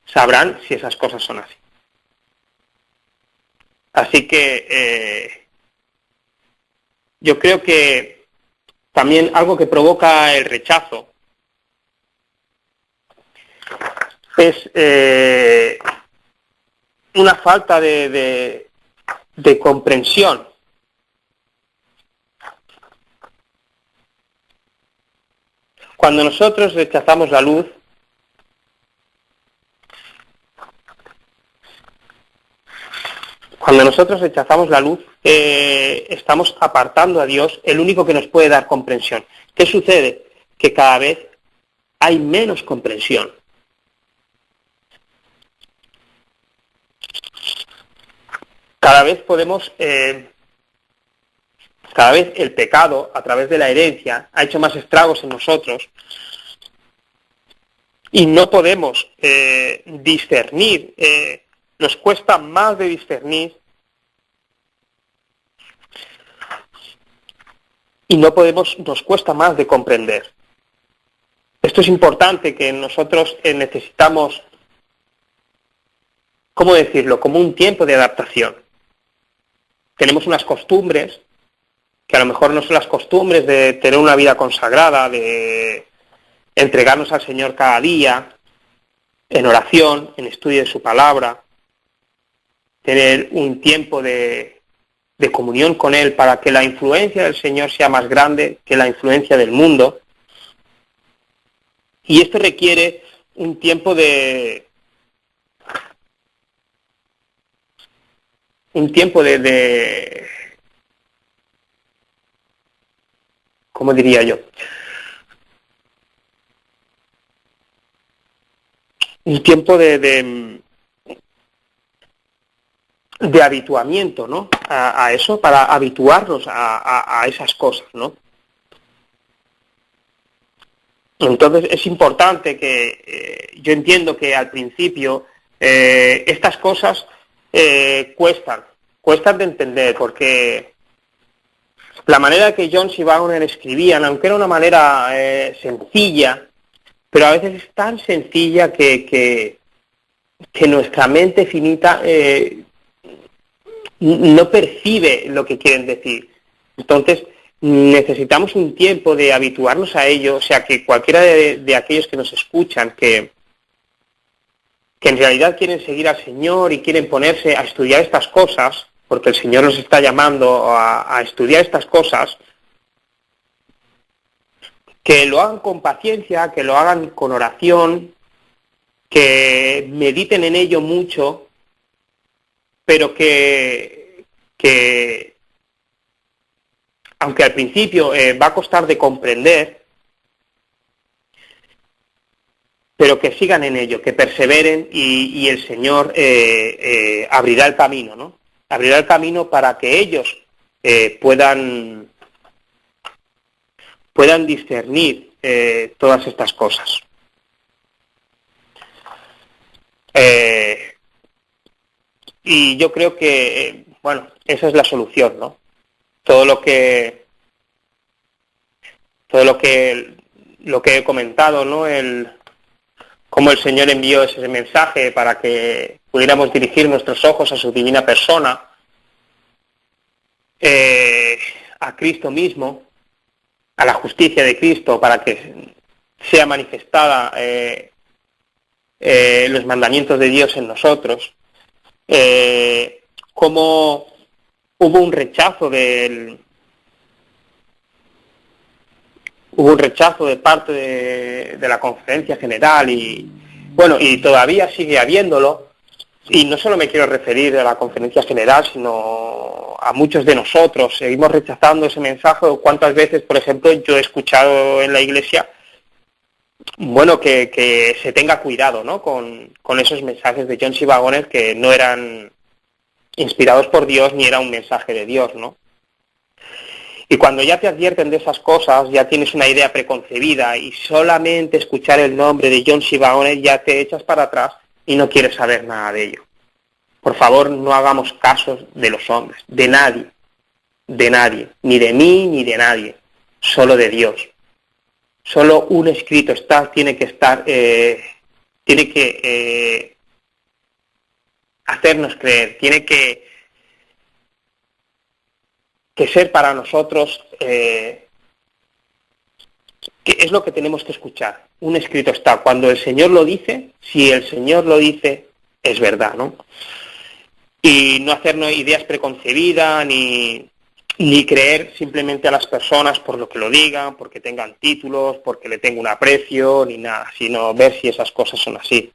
sabrán si esas cosas son así. Así que yo creo que también algo que provoca el rechazo es una falta de comprensión. Cuando nosotros rechazamos la luz, estamos apartando a Dios, el único que nos puede dar comprensión. ¿Qué sucede? Que cada vez hay menos comprensión. Cada vez el pecado, a través de la herencia, ha hecho más estragos en nosotros y no podemos discernir, nos cuesta más de discernir y nos cuesta más de comprender. Esto es importante, que nosotros necesitamos, ¿cómo decirlo?, como un tiempo de adaptación. Tenemos unas costumbres que a lo mejor no son las costumbres de tener una vida consagrada, de entregarnos al Señor cada día, en oración, en estudio de su palabra, tener un tiempo de comunión con Él para que la influencia del Señor sea más grande que la influencia del mundo. Y esto requiere un tiempo de ¿cómo diría yo? Un tiempo de habituamiento, ¿no? A eso, para habituarnos a esas cosas, ¿no? Entonces es importante que yo entiendo que al principio estas cosas cuestan de entender, porque la manera que John C. Waggoner escribían, aunque era una manera sencilla, pero a veces es tan sencilla que nuestra mente finita no percibe lo que quieren decir. Entonces necesitamos un tiempo de habituarnos a ello, o sea que cualquiera de aquellos que nos escuchan, que en realidad quieren seguir al Señor y quieren ponerse a estudiar estas cosas, porque el Señor nos está llamando a estudiar estas cosas, que lo hagan con paciencia, que lo hagan con oración, que mediten en ello mucho, pero que aunque al principio va a costar de comprender, pero que sigan en ello, que perseveren y el Señor abrirá el camino, ¿no? Abrirá el camino para que ellos puedan discernir todas estas cosas. Y yo creo que, bueno, esa es la solución, ¿no? Todo lo que he comentado, ¿no? Cómo el Señor envió ese mensaje para que pudiéramos dirigir nuestros ojos a su divina persona, a Cristo mismo, a la justicia de Cristo, para que sea manifestada los mandamientos de Dios en nosotros. Cómo hubo un rechazo de parte de la Conferencia General y bueno, y todavía sigue habiéndolo, y no solo me quiero referir a la Conferencia General, sino a muchos de nosotros. Seguimos rechazando ese mensaje. ¿Cuántas veces, por ejemplo, yo he escuchado en la Iglesia, bueno, que se tenga cuidado, ¿no?, con esos mensajes de John C. Waggoner que no eran inspirados por Dios ni era un mensaje de Dios, ¿no? Y cuando ya te advierten de esas cosas, ya tienes una idea preconcebida y solamente escuchar el nombre de John C. Waggoner ya te echas para atrás y no quieres saber nada de ello. Por favor, no hagamos caso de los hombres, de nadie, ni de mí ni de nadie, solo de Dios. Solo un escrito tiene que hacernos creer, tiene que ser para nosotros, que es lo que tenemos que escuchar. Un escrito está. Cuando el Señor lo dice, si el Señor lo dice, es verdad, ¿no? Y no hacernos ideas preconcebidas, ni creer simplemente a las personas por lo que lo digan, porque tengan títulos, porque le tenga un aprecio, ni nada, sino ver si esas cosas son así.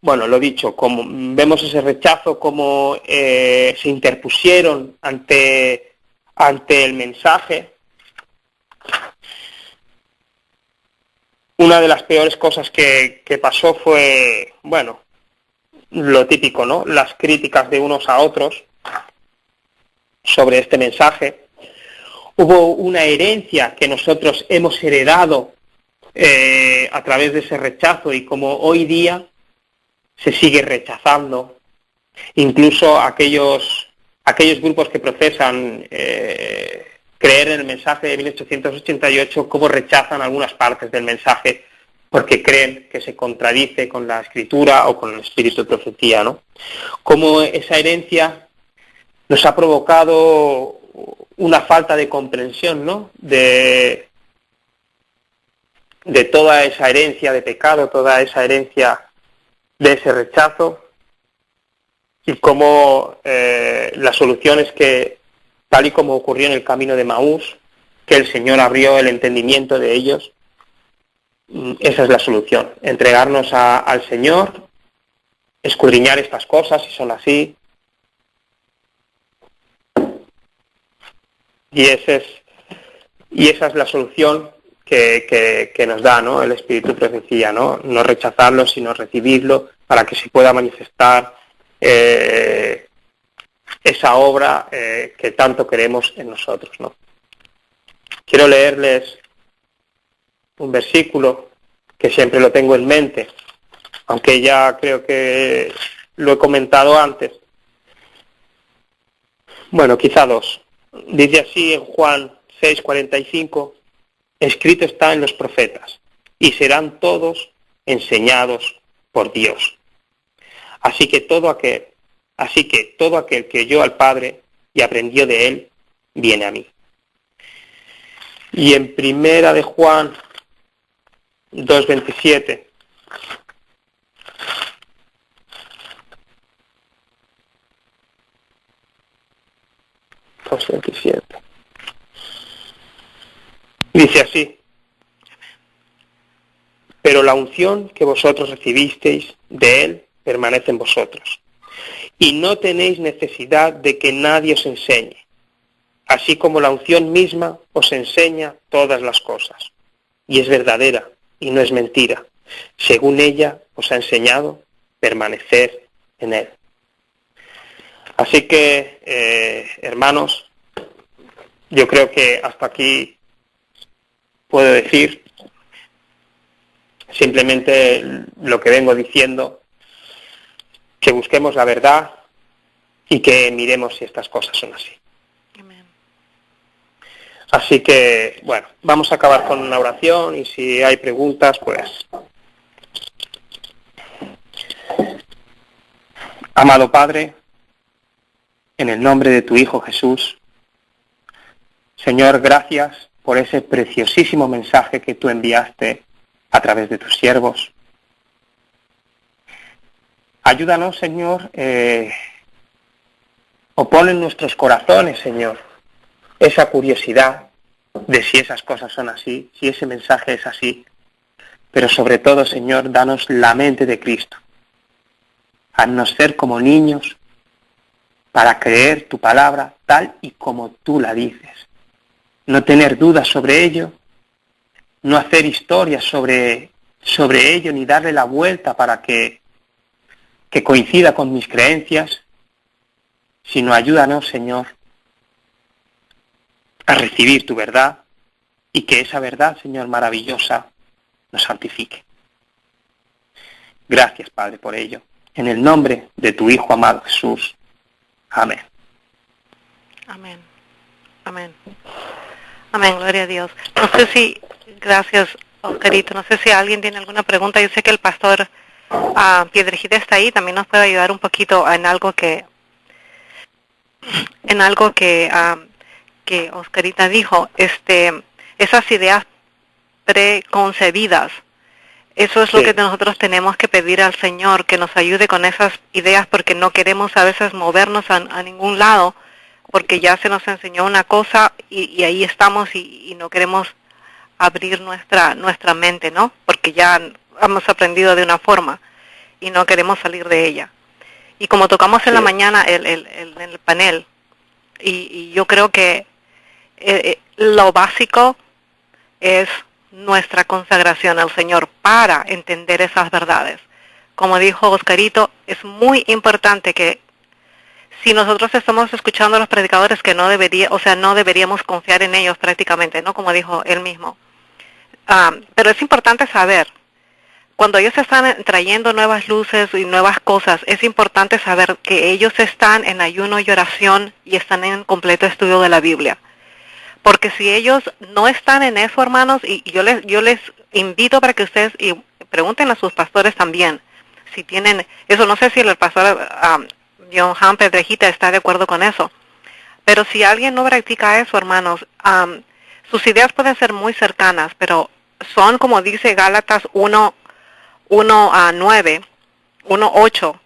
Bueno, lo dicho, como vemos ese rechazo, cómo se interpusieron ante el mensaje. Una de las peores cosas que pasó fue, bueno, lo típico, ¿no?, las críticas de unos a otros sobre este mensaje. Hubo una herencia que nosotros hemos heredado a través de ese rechazo, y como hoy día se sigue rechazando, incluso aquellos grupos que profesan creer en el mensaje de 1888, cómo rechazan algunas partes del mensaje porque creen que se contradice con la Escritura o con el espíritu de profecía, ¿no? Cómo esa herencia nos ha provocado una falta de comprensión, ¿no?, de toda esa herencia de pecado, toda esa herencia de ese rechazo, y cómo la solución es que, tal y como ocurrió en el camino de Maús, que el Señor abrió el entendimiento de ellos. Esa es la solución, entregarnos al Señor, escudriñar estas cosas si son así, y esa es la solución que nos da, ¿no?, el espíritu de profecía, ¿no? No rechazarlo, sino recibirlo para que se pueda manifestar esa obra que tanto queremos en nosotros, ¿no? Quiero leerles un versículo que siempre lo tengo en mente, aunque ya creo que lo he comentado antes. Bueno, quizá dos. Dice así en Juan 6:45: escrito está en los profetas, y serán todos enseñados por Dios. Así que todo aquel que oyó al Padre y aprendió de él, viene a mí. Y en Primera de Juan 2:27, dice así: pero la unción que vosotros recibisteis de él permanece en vosotros, y no tenéis necesidad de que nadie os enseñe, así como la unción misma os enseña todas las cosas, y es verdadera y no es mentira. Según ella os ha enseñado, permanecer en él. Así que, hermanos, yo creo que hasta aquí puedo decir simplemente lo que vengo diciendo, que busquemos la verdad y que miremos si estas cosas son así. Amén. Así que, bueno, vamos a acabar con una oración y si hay preguntas, pues... Amado Padre, en el nombre de tu Hijo Jesús, Señor, gracias por ese preciosísimo mensaje que tú enviaste a través de tus siervos. Ayúdanos, Señor, o pon en nuestros corazones, Señor, esa curiosidad de si esas cosas son así, si ese mensaje es así. Pero sobre todo, Señor, danos la mente de Cristo. Haznos ser como niños para creer tu palabra tal y como tú la dices. No tener dudas sobre ello, no hacer historias sobre ello, ni darle la vuelta para que coincida con mis creencias, sino ayúdanos, Señor, a recibir tu verdad y que esa verdad, Señor, maravillosa, nos santifique. Gracias, Padre, por ello. En el nombre de tu Hijo amado Jesús. Amén. Amén. Amén. Amén, gloria a Dios. No sé si, gracias, Oscarito, no sé si alguien tiene alguna pregunta. Yo sé que el pastor Piedrejita está ahí, también nos puede ayudar un poquito en algo que Oscarita dijo, esas ideas preconcebidas. Eso es lo que nosotros tenemos que pedir al Señor, que nos ayude con esas ideas, porque no queremos a veces movernos a ningún lado, porque ya se nos enseñó una cosa y ahí estamos y no queremos abrir nuestra mente, ¿no? Porque ya hemos aprendido de una forma y no queremos salir de ella. Y como tocamos en la mañana el panel, y yo creo que lo básico es nuestra consagración al Señor para entender esas verdades. Como dijo Oscarito, es muy importante que si nosotros estamos escuchando a los predicadores que no deberíamos confiar en ellos prácticamente, ¿no? Como dijo él mismo. Pero es importante saber, cuando ellos están trayendo nuevas luces y nuevas cosas, es importante saber que ellos están en ayuno y oración y están en completo estudio de la Biblia. Porque si ellos no están en eso, hermanos, y yo les invito para que ustedes y pregunten a sus pastores también, si tienen eso. No sé si el pastor John Pedrejita está de acuerdo con eso, pero si alguien no practica eso, hermanos, sus ideas pueden ser muy cercanas, pero son, como dice Gálatas 1:8,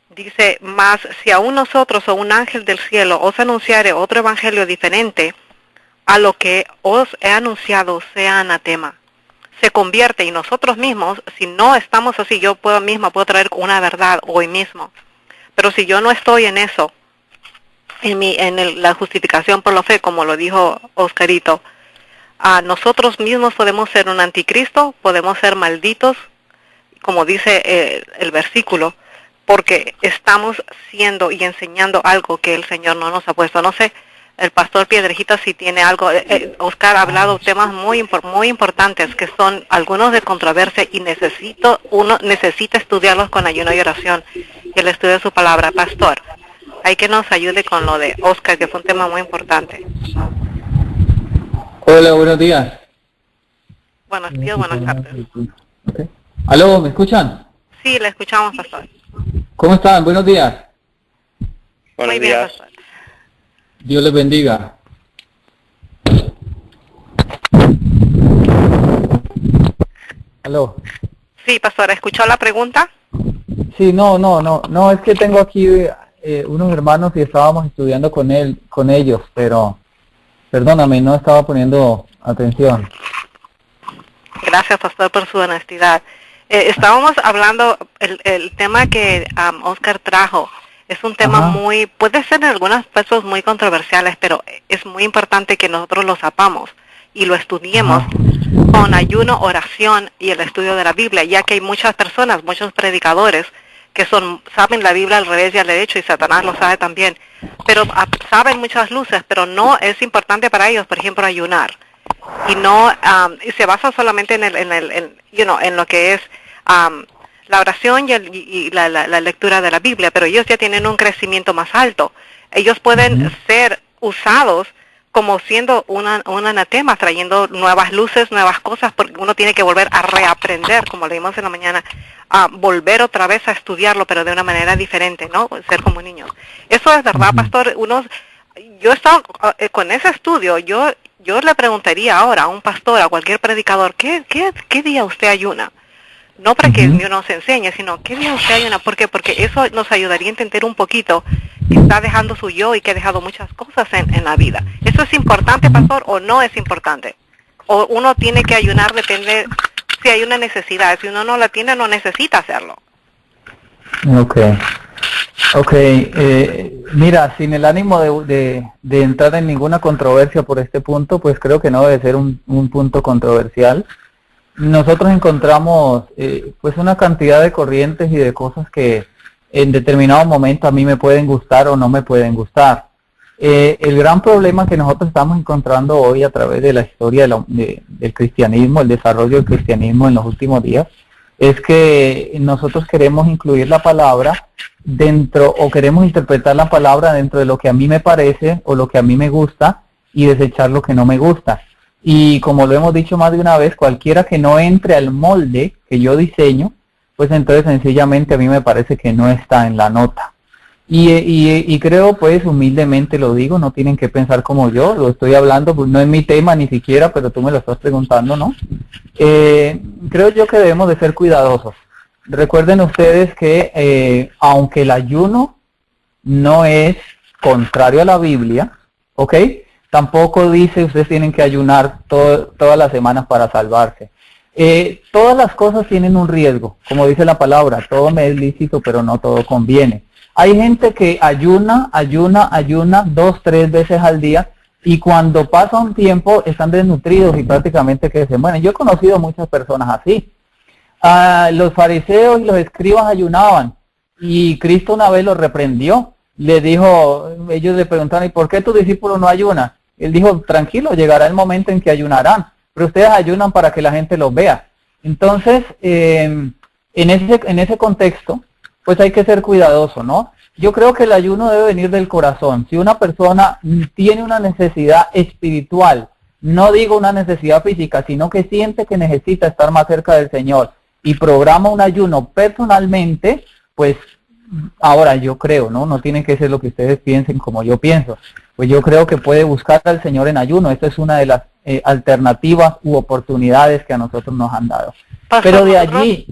dice, mas si aún nosotros o un ángel del cielo os anunciare otro evangelio diferente a lo que os he anunciado, sea anatema. Se convierte, y nosotros mismos, si no estamos así, yo puedo traer una verdad hoy mismo, pero si yo no estoy en eso, la justificación por la fe, como lo dijo Oscarito, nosotros mismos podemos ser un anticristo, podemos ser malditos, como dice el versículo, porque estamos siendo y enseñando algo que el Señor no nos ha puesto. No sé, el pastor Piedrejita si tiene algo. Oscar ha hablado temas muy importantes, que son algunos de controversia, y uno necesita estudiarlos con ayuno y oración, y el estudio de su palabra. Pastor, hay que nos ayude con lo de Oscar, que fue un tema muy importante. Hola, buenos días. Buenos días, buenas tardes. Okay. ¿Aló, me escuchan? Sí, le escuchamos, pastor. ¿Cómo están? Buenos días. Buenos Muy bien, días. pastor. Dios les bendiga. ¿Aló? Sí, pastor, ¿escuchó la pregunta? Sí, no, es que tengo aquí unos hermanos y estábamos estudiando con ellos, pero perdóname, no estaba poniendo atención. Gracias, pastor, por su honestidad. Estábamos hablando, el tema que Oscar trajo, es un tema puede ser en algunos aspectos muy controversiales, pero es muy importante que nosotros lo sepamos y lo estudiemos con ayuno, oración y el estudio de la Biblia, ya que hay muchas personas, muchos predicadores que saben la Biblia al revés y al derecho, y Satanás lo sabe también, pero saben muchas luces, pero no es importante para ellos, por ejemplo, ayunar, y no y se basa solamente en lo que es la oración y la lectura de la Biblia, pero ellos ya tienen un crecimiento más alto. Ellos pueden ser usados como siendo un anatema, trayendo nuevas luces, nuevas cosas, porque uno tiene que volver a reaprender, como leímos en la mañana, a volver otra vez a estudiarlo, pero de una manera diferente, ¿no? Ser como niños. Eso es verdad, pastor. Yo he estado con ese estudio, yo le preguntaría ahora a un pastor, a cualquier predicador, ¿qué día usted ayuna? No para que Dios nos enseñe, sino ¿qué día usted ayuna? ¿Por qué? Porque eso nos ayudaría a entender un poquito que está dejando su yo y que ha dejado muchas cosas en la vida. ¿Eso es importante, pastor, o no es importante? O uno tiene que ayunar, depende si hay una necesidad. Si uno no la tiene, no necesita hacerlo. Mira, sin el ánimo de entrar en ninguna controversia por este punto, pues creo que no debe ser un punto controversial. Nosotros encontramos pues una cantidad de corrientes y de cosas que en determinado momento a mí me pueden gustar o no me pueden gustar. El gran problema que nosotros estamos encontrando hoy a través de la historia del cristianismo, el desarrollo del cristianismo en los últimos días, es que nosotros queremos incluir la palabra dentro, o queremos interpretar la palabra dentro de lo que a mí me parece o lo que a mí me gusta, y desechar lo que no me gusta. Y como lo hemos dicho más de una vez, cualquiera que no entre al molde que yo diseño, pues entonces sencillamente a mí me parece que no está en la nota. Y creo, pues humildemente lo digo, no tienen que pensar como yo, lo estoy hablando, pues no es mi tema ni siquiera, pero tú me lo estás preguntando, ¿no? Creo yo que debemos de ser cuidadosos. Recuerden ustedes que aunque el ayuno no es contrario a la Biblia, ¿ok? Tampoco dice ustedes tienen que ayunar todas las semanas para salvarse. Todas las cosas tienen un riesgo, como dice la palabra, todo me es lícito, pero no todo conviene. Hay gente que ayuna 2, 3 veces al día, y cuando pasa un tiempo están desnutridos y prácticamente que se mueren. Yo he conocido muchas personas así. Los fariseos y los escribas ayunaban, y Cristo una vez los reprendió. Le dijo, ellos le preguntaron, ¿y por qué tus discípulos no ayunan? Él dijo, tranquilo, llegará el momento en que ayunarán, pero ustedes ayunan para que la gente los vea. Entonces, en ese contexto, pues hay que ser cuidadoso, ¿no? Yo creo que el ayuno debe venir del corazón. Si una persona tiene una necesidad espiritual, no digo una necesidad física, sino que siente que necesita estar más cerca del Señor y programa un ayuno personalmente, pues ahora yo creo, ¿no? No tiene que ser lo que ustedes piensen como yo pienso. Pues yo creo que puede buscar al Señor en ayuno. Esta es una de las alternativas u oportunidades que a nosotros nos han dado. Pastor, pero de allí...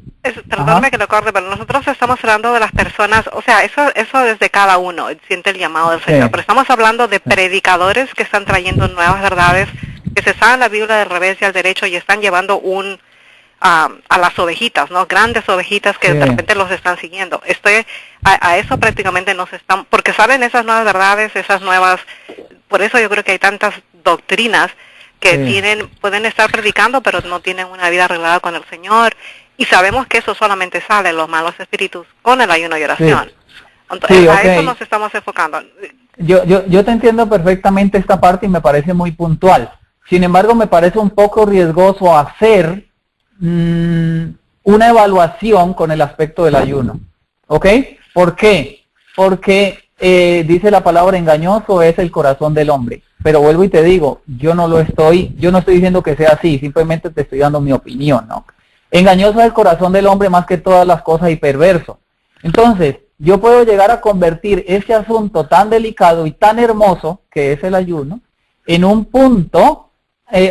Perdóname que lo corte, pero nosotros estamos hablando de las personas, o sea, eso desde cada uno siente el llamado del Señor, pero estamos hablando de predicadores que están trayendo nuevas verdades, que se saben la Biblia del revés y al derecho y están llevando a las ovejitas, ¿no? Grandes ovejitas que de repente los están siguiendo. A eso prácticamente nos están, porque saben esas nuevas verdades, esas nuevas, por eso yo creo que hay tantas doctrinas que pueden estar predicando, pero no tienen una vida arreglada con el Señor, y sabemos que eso solamente sale los malos espíritus con el ayuno y oración. Entonces, a eso nos estamos enfocando. Yo te entiendo perfectamente esta parte y me parece muy puntual. Sin embargo, me parece un poco riesgoso hacer una evaluación con el aspecto del ayuno. ¿Ok? ¿Por qué? Porque dice la palabra, engañoso es el corazón del hombre. Pero vuelvo y te digo, yo no estoy diciendo que sea así, simplemente te estoy dando mi opinión, ¿no? Engañoso es el corazón del hombre más que todas las cosas y perverso. Entonces, yo puedo llegar a convertir ese asunto tan delicado y tan hermoso, que es el ayuno, en un punto,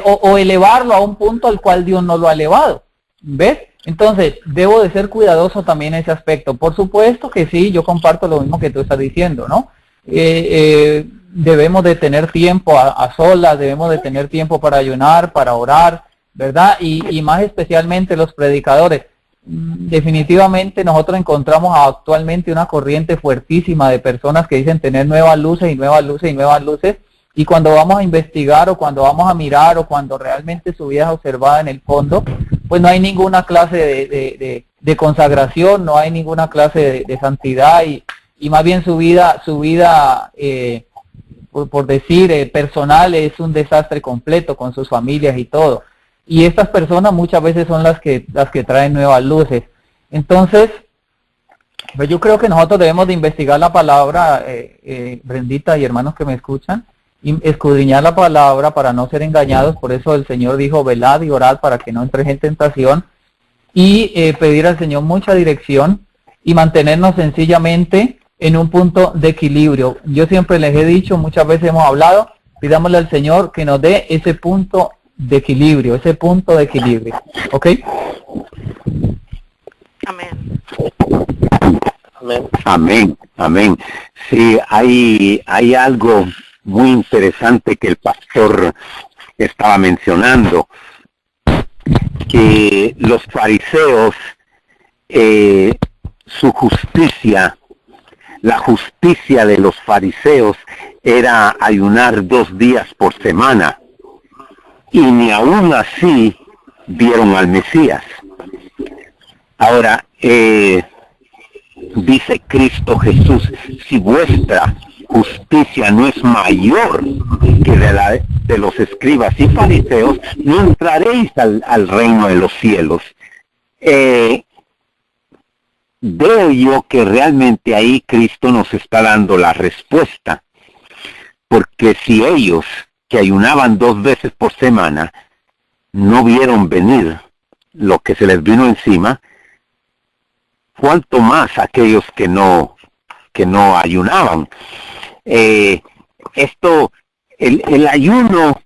o elevarlo a un punto al cual Dios no lo ha elevado. ¿Ves? Entonces, debo de ser cuidadoso también en ese aspecto. Por supuesto que sí, yo comparto lo mismo que tú estás diciendo, ¿no? Debemos de tener tiempo a solas, debemos de tener tiempo para ayunar, para orar, ¿verdad? Y más especialmente los predicadores. Definitivamente nosotros encontramos actualmente una corriente fuertísima de personas que dicen tener nuevas luces y nuevas luces y nuevas luces, y cuando vamos a investigar o cuando vamos a mirar o cuando realmente su vida es observada en el fondo, pues no hay ninguna clase de consagración, no hay ninguna clase de santidad y más bien su vida por decir, personal es un desastre completo con sus familias y todo. Y estas personas muchas veces son las que traen nuevas luces. Entonces, pues yo creo que nosotros debemos de investigar la palabra, Brendita y hermanos que me escuchan, y escudriñar la palabra para no ser engañados. Por eso el Señor dijo, velad y orad para que no entréis en tentación, y pedir al Señor mucha dirección y mantenernos sencillamente en un punto de equilibrio. Yo siempre les he dicho, muchas veces hemos hablado, pidámosle al Señor que nos dé ese punto de equilibrio, ¿ok? Amén. Amén. Amén, amén. Sí, hay algo muy interesante que el pastor estaba mencionando, que los fariseos, su justicia, la justicia de los fariseos era ayunar 2 días por semana, y ni aún así vieron al Mesías. Ahora, dice Cristo Jesús, si vuestra justicia no es mayor que la de los escribas y fariseos, no entraréis al reino de los cielos. Veo yo que realmente ahí Cristo nos está dando la respuesta, porque si ellos, que ayunaban 2 veces por semana, no vieron venir lo que se les vino encima, cuánto más aquellos que no ayunaban. El ayuno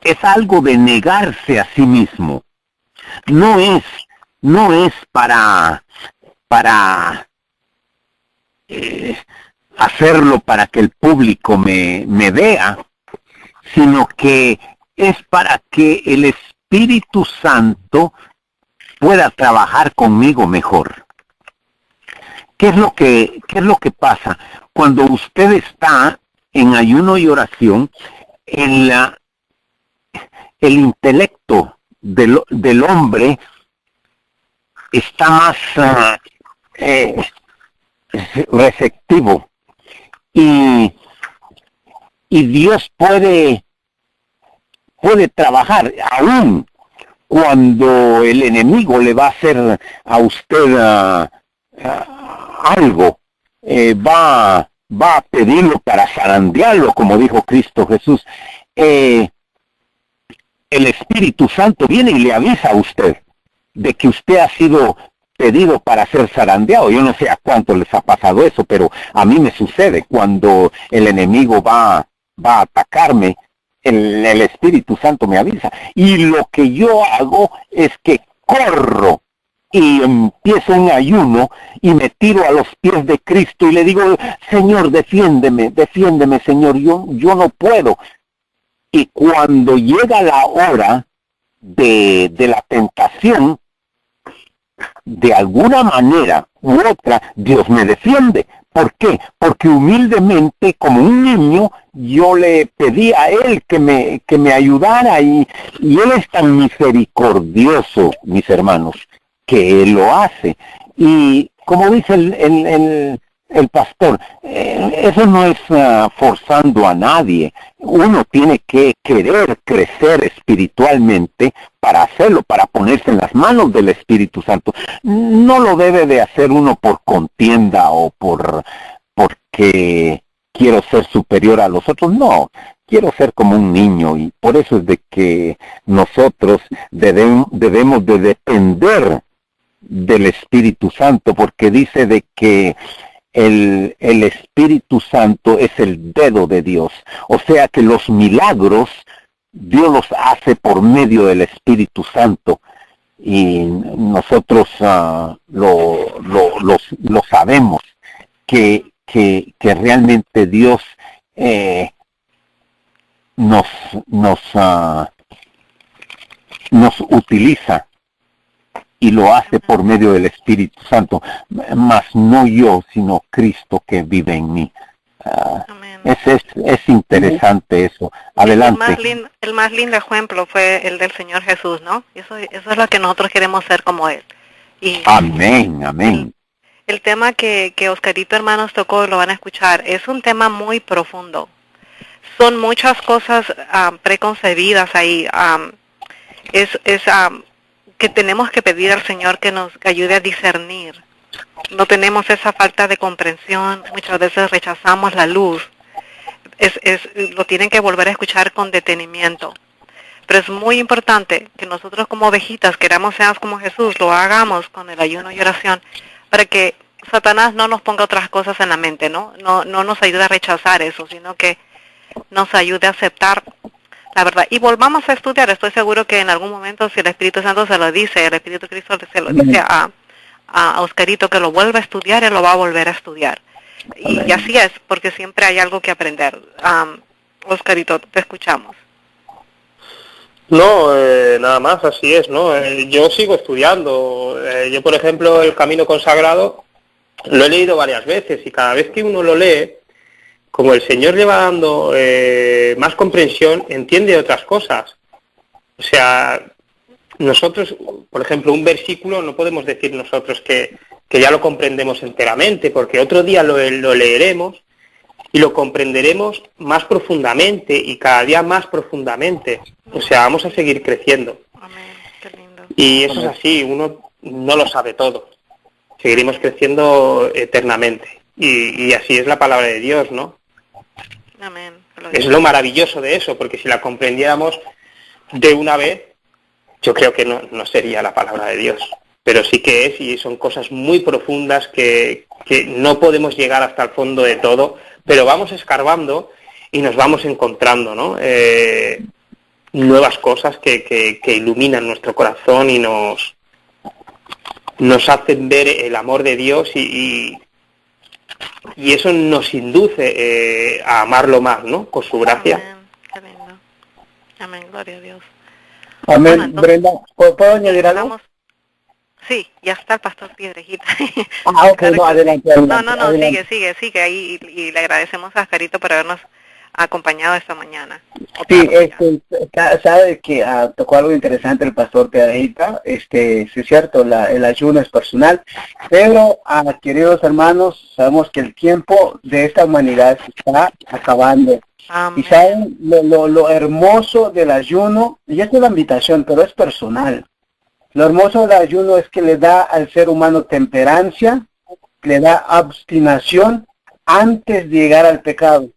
es algo de negarse a sí mismo. No es para hacerlo para que el público me vea, sino que es para que el Espíritu Santo pueda trabajar conmigo mejor. ¿Qué es lo que pasa? Cuando usted está en ayuno y oración, el intelecto del hombre está más receptivo, y Dios puede trabajar aún cuando el enemigo le va a hacer a usted algo, va a pedirlo para zarandearlo, como dijo Cristo Jesús. El Espíritu Santo viene y le avisa a usted de que usted ha sido pedido para ser zarandeado. Yo no sé a cuánto les ha pasado eso, pero a mí me sucede cuando el enemigo va a atacarme. El Espíritu Santo me avisa, y lo que yo hago es que corro y empiezo un ayuno y me tiro a los pies de Cristo y le digo, Señor, defiéndeme, Señor, yo no puedo. Y cuando llega la hora de la tentación, de alguna manera u otra, Dios me defiende. ¿Por qué? Porque humildemente, como un niño, yo le pedí a Él que me ayudara, y Él es tan misericordioso, mis hermanos, que Él lo hace. Y como dice el pastor, eso no es forzando a nadie. Uno tiene que querer crecer espiritualmente para hacerlo, para ponerse en las manos del Espíritu Santo. No lo debe de hacer uno por contienda o porque quiero ser superior a los otros. No, quiero ser como un niño, y por eso es de que nosotros debemos de depender del Espíritu Santo, porque dice de que el Espíritu Santo es el dedo de Dios. O sea que los milagros Dios los hace por medio del Espíritu Santo, y nosotros lo sabemos, que realmente Dios nos utiliza, y lo hace por medio del Espíritu Santo, mas no yo, sino Cristo que vive en mí. Amén. Es interesante eso. Adelante. El más lindo ejemplo fue el del Señor Jesús, ¿no? Eso es lo que nosotros queremos ser como Él. Y Amén, amén. el tema que Oscarito hermanos tocó, lo van a escuchar, es un tema muy profundo. Son muchas cosas preconcebidas ahí. Que tenemos que pedir al Señor que nos ayude a discernir. No tenemos esa falta de comprensión, muchas veces rechazamos la luz. Lo tienen que volver a escuchar con detenimiento. Pero es muy importante que nosotros como ovejitas queramos ser como Jesús, lo hagamos con el ayuno y oración, para que Satanás no nos ponga otras cosas en la mente, ¿no? No nos ayude a rechazar eso, sino que nos ayude a aceptar la verdad. Y volvamos a estudiar. Estoy seguro que en algún momento, si el Espíritu Santo se lo dice, el Espíritu Cristo se lo dice a Oscarito que lo vuelva a estudiar, él lo va a volver a estudiar. Y así es, porque siempre hay algo que aprender. Oscarito, te escuchamos. No, nada más, así es, ¿no? Yo sigo estudiando. Yo, por ejemplo, el Camino Consagrado lo he leído varias veces y cada vez que uno lo lee, como el Señor le va dando más comprensión, entiende otras cosas. O sea, nosotros, por ejemplo, un versículo no podemos decir nosotros que ya lo comprendemos enteramente, porque otro día lo leeremos y lo comprenderemos más profundamente y cada día más profundamente. O sea, vamos a seguir creciendo. Amén. Qué lindo. Y eso es así, uno no lo sabe todo. Seguiremos creciendo eternamente. Y así es la palabra de Dios, ¿no? Amén. Es lo maravilloso de eso, porque si la comprendiéramos de una vez, yo creo que no sería la palabra de Dios. Pero sí que es, y son cosas muy profundas que no podemos llegar hasta el fondo de todo, pero vamos escarbando y nos vamos encontrando, ¿no? Nuevas cosas que iluminan nuestro corazón y nos hacen ver el amor de Dios y eso nos induce a amarlo más, ¿no? Con su gracia. Amén. Qué lindo. Amén, gloria a Dios. Amén. Bueno, entonces, Brenda, ¿puedo añadir algo? Sí, ya está el pastor Piedrejita. Ok, Claro no, que- adelante. No, adelante. sigue ahí y le agradecemos a Oscarito por habernos acompañado esta mañana. Sí, sabe que tocó algo interesante el pastor Pedrita, sí es cierto, el ayuno es personal, pero queridos hermanos, sabemos que el tiempo de esta humanidad se está acabando. Amén. Y saben lo hermoso del ayuno, y esta es la invitación, pero es personal. Lo hermoso del ayuno es que le da al ser humano temperancia, le da abstinación antes de llegar al pecado.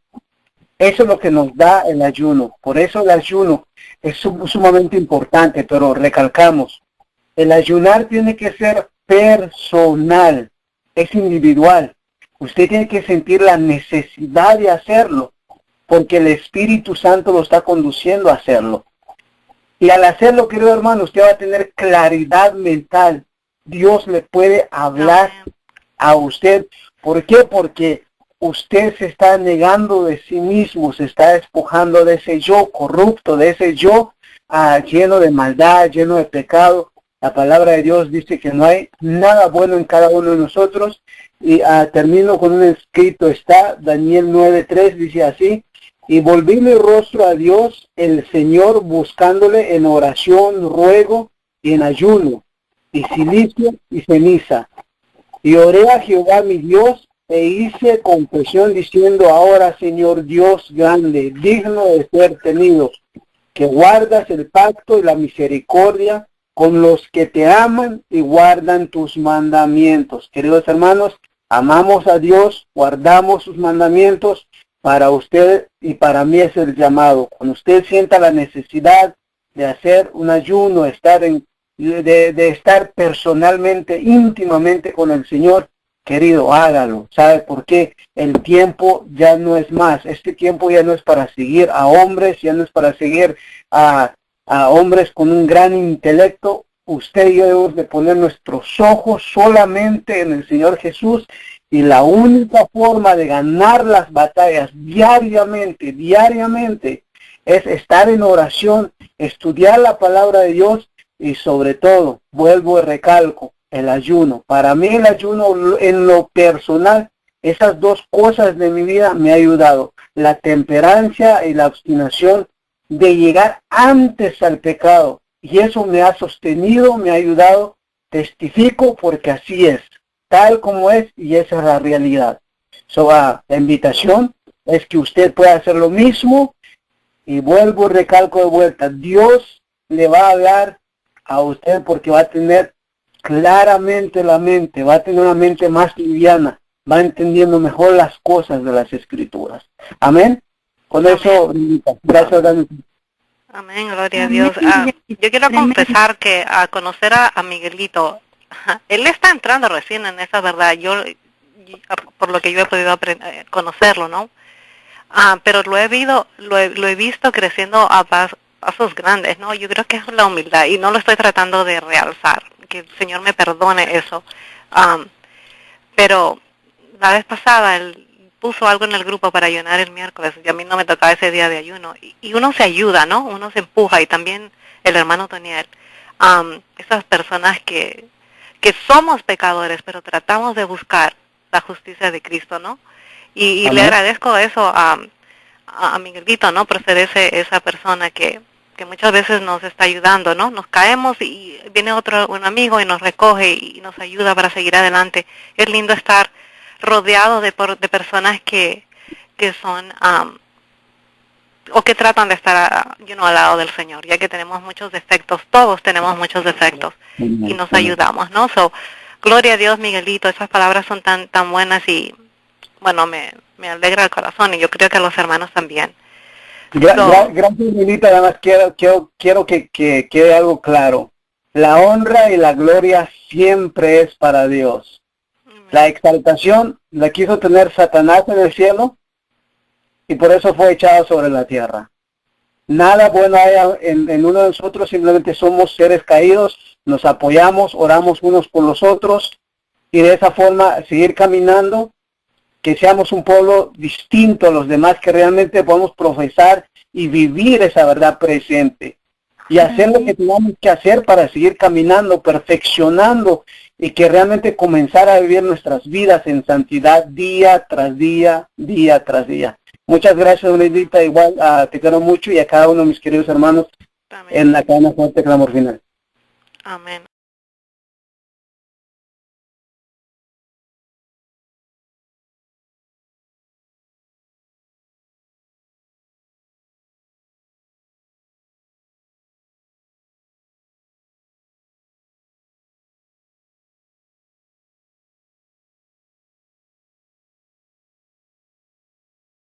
Eso es lo que nos da el ayuno. Por eso el ayuno es sumamente importante, pero recalcamos, el ayunar tiene que ser personal, es individual. Usted tiene que sentir la necesidad de hacerlo, porque el Espíritu Santo lo está conduciendo a hacerlo. Y al hacerlo, querido hermano, usted va a tener claridad mental. Dios le puede hablar Amén. a usted. ¿Por qué? Porque usted se está negando de sí mismo, se está despojando de ese yo corrupto, de ese yo lleno de maldad, lleno de pecado. La palabra de Dios dice que no hay nada bueno en cada uno de nosotros. Y termino con un escrito, está Daniel 9:3, dice así: y volví mi rostro a Dios, el Señor, buscándole en oración, ruego y en ayuno, y silicio y ceniza. Y oré a Jehová mi Dios, e hice confesión diciendo: ahora, Señor Dios grande, digno de ser temido, que guardas el pacto y la misericordia con los que te aman y guardan tus mandamientos. Queridos hermanos, amamos a Dios, guardamos sus mandamientos. Para usted y para mí es el llamado. Cuando usted sienta la necesidad de hacer un ayuno, de estar personalmente, íntimamente con el Señor, querido, hágalo. ¿Sabe por qué? El tiempo ya no es más. Este tiempo ya no es para seguir a hombres, ya no es para seguir a hombres con un gran intelecto. Usted y yo debemos de poner nuestros ojos solamente en el Señor Jesús. Y la única forma de ganar las batallas diariamente, es estar en oración, estudiar la palabra de Dios y sobre todo, vuelvo y recalco, el ayuno. Para mí el ayuno en lo personal, esas dos cosas de mi vida me ha ayudado. la temperancia y la obstinación de llegar antes al pecado. Y eso me ha sostenido, me ha ayudado, testifico porque así es, tal como es, y esa es la realidad. La invitación es que usted pueda hacer lo mismo, y vuelvo, recalco de vuelta, Dios le va a hablar a usted porque va a tener claramente la mente, va a tener una mente más liviana, va entendiendo mejor las cosas de las Escrituras. Amén. Con Amén. eso, gracias, Dani. Amén, gloria a Dios. Yo quiero confesar que a conocer a Miguelito, él está entrando recién en esa verdad, por lo que yo he podido conocerlo, ¿no? Pero lo he visto creciendo a pasos grandes, ¿no? Yo creo que es la humildad y no lo estoy tratando de realzar, que el Señor me perdone eso. Pero la vez pasada él puso algo en el grupo para ayunar el miércoles y a mí no me tocaba ese día de ayuno. Y uno se ayuda, ¿no? Uno se empuja, y también el hermano Toniel. Esas personas que somos pecadores, pero tratamos de buscar la justicia de Cristo, ¿no? Y le agradezco eso a Miguelito, ¿no? Por ser esa persona que muchas veces nos está ayudando, ¿no? Nos caemos y viene un amigo y nos recoge y nos ayuda para seguir adelante. Es lindo estar rodeado de personas que son o que tratan de estar al lado del Señor, ya que tenemos muchos defectos, todos tenemos muchos defectos y nos ayudamos, ¿no? Gloria a Dios, Miguelito, esas palabras son tan buenas y bueno, me alegra el corazón, y yo creo que a los hermanos también. Gracias, Milita. Además quiero que quede algo claro. La honra y la gloria siempre es para Dios. La exaltación la quiso tener Satanás en el cielo y por eso fue echado sobre la tierra. Nada bueno hay en uno de nosotros, simplemente somos seres caídos, nos apoyamos, oramos unos por los otros y de esa forma seguir caminando, que seamos un pueblo distinto a los demás, que realmente podamos profesar y vivir esa verdad presente y hacer lo que tenemos que hacer para seguir caminando, perfeccionando y que realmente comenzar a vivir nuestras vidas en santidad día tras día, día tras día. Muchas gracias, Benedita. Igual te quiero mucho, y a cada uno de mis queridos hermanos Amén. en la cadena Fuerte Clamor Final. Amén.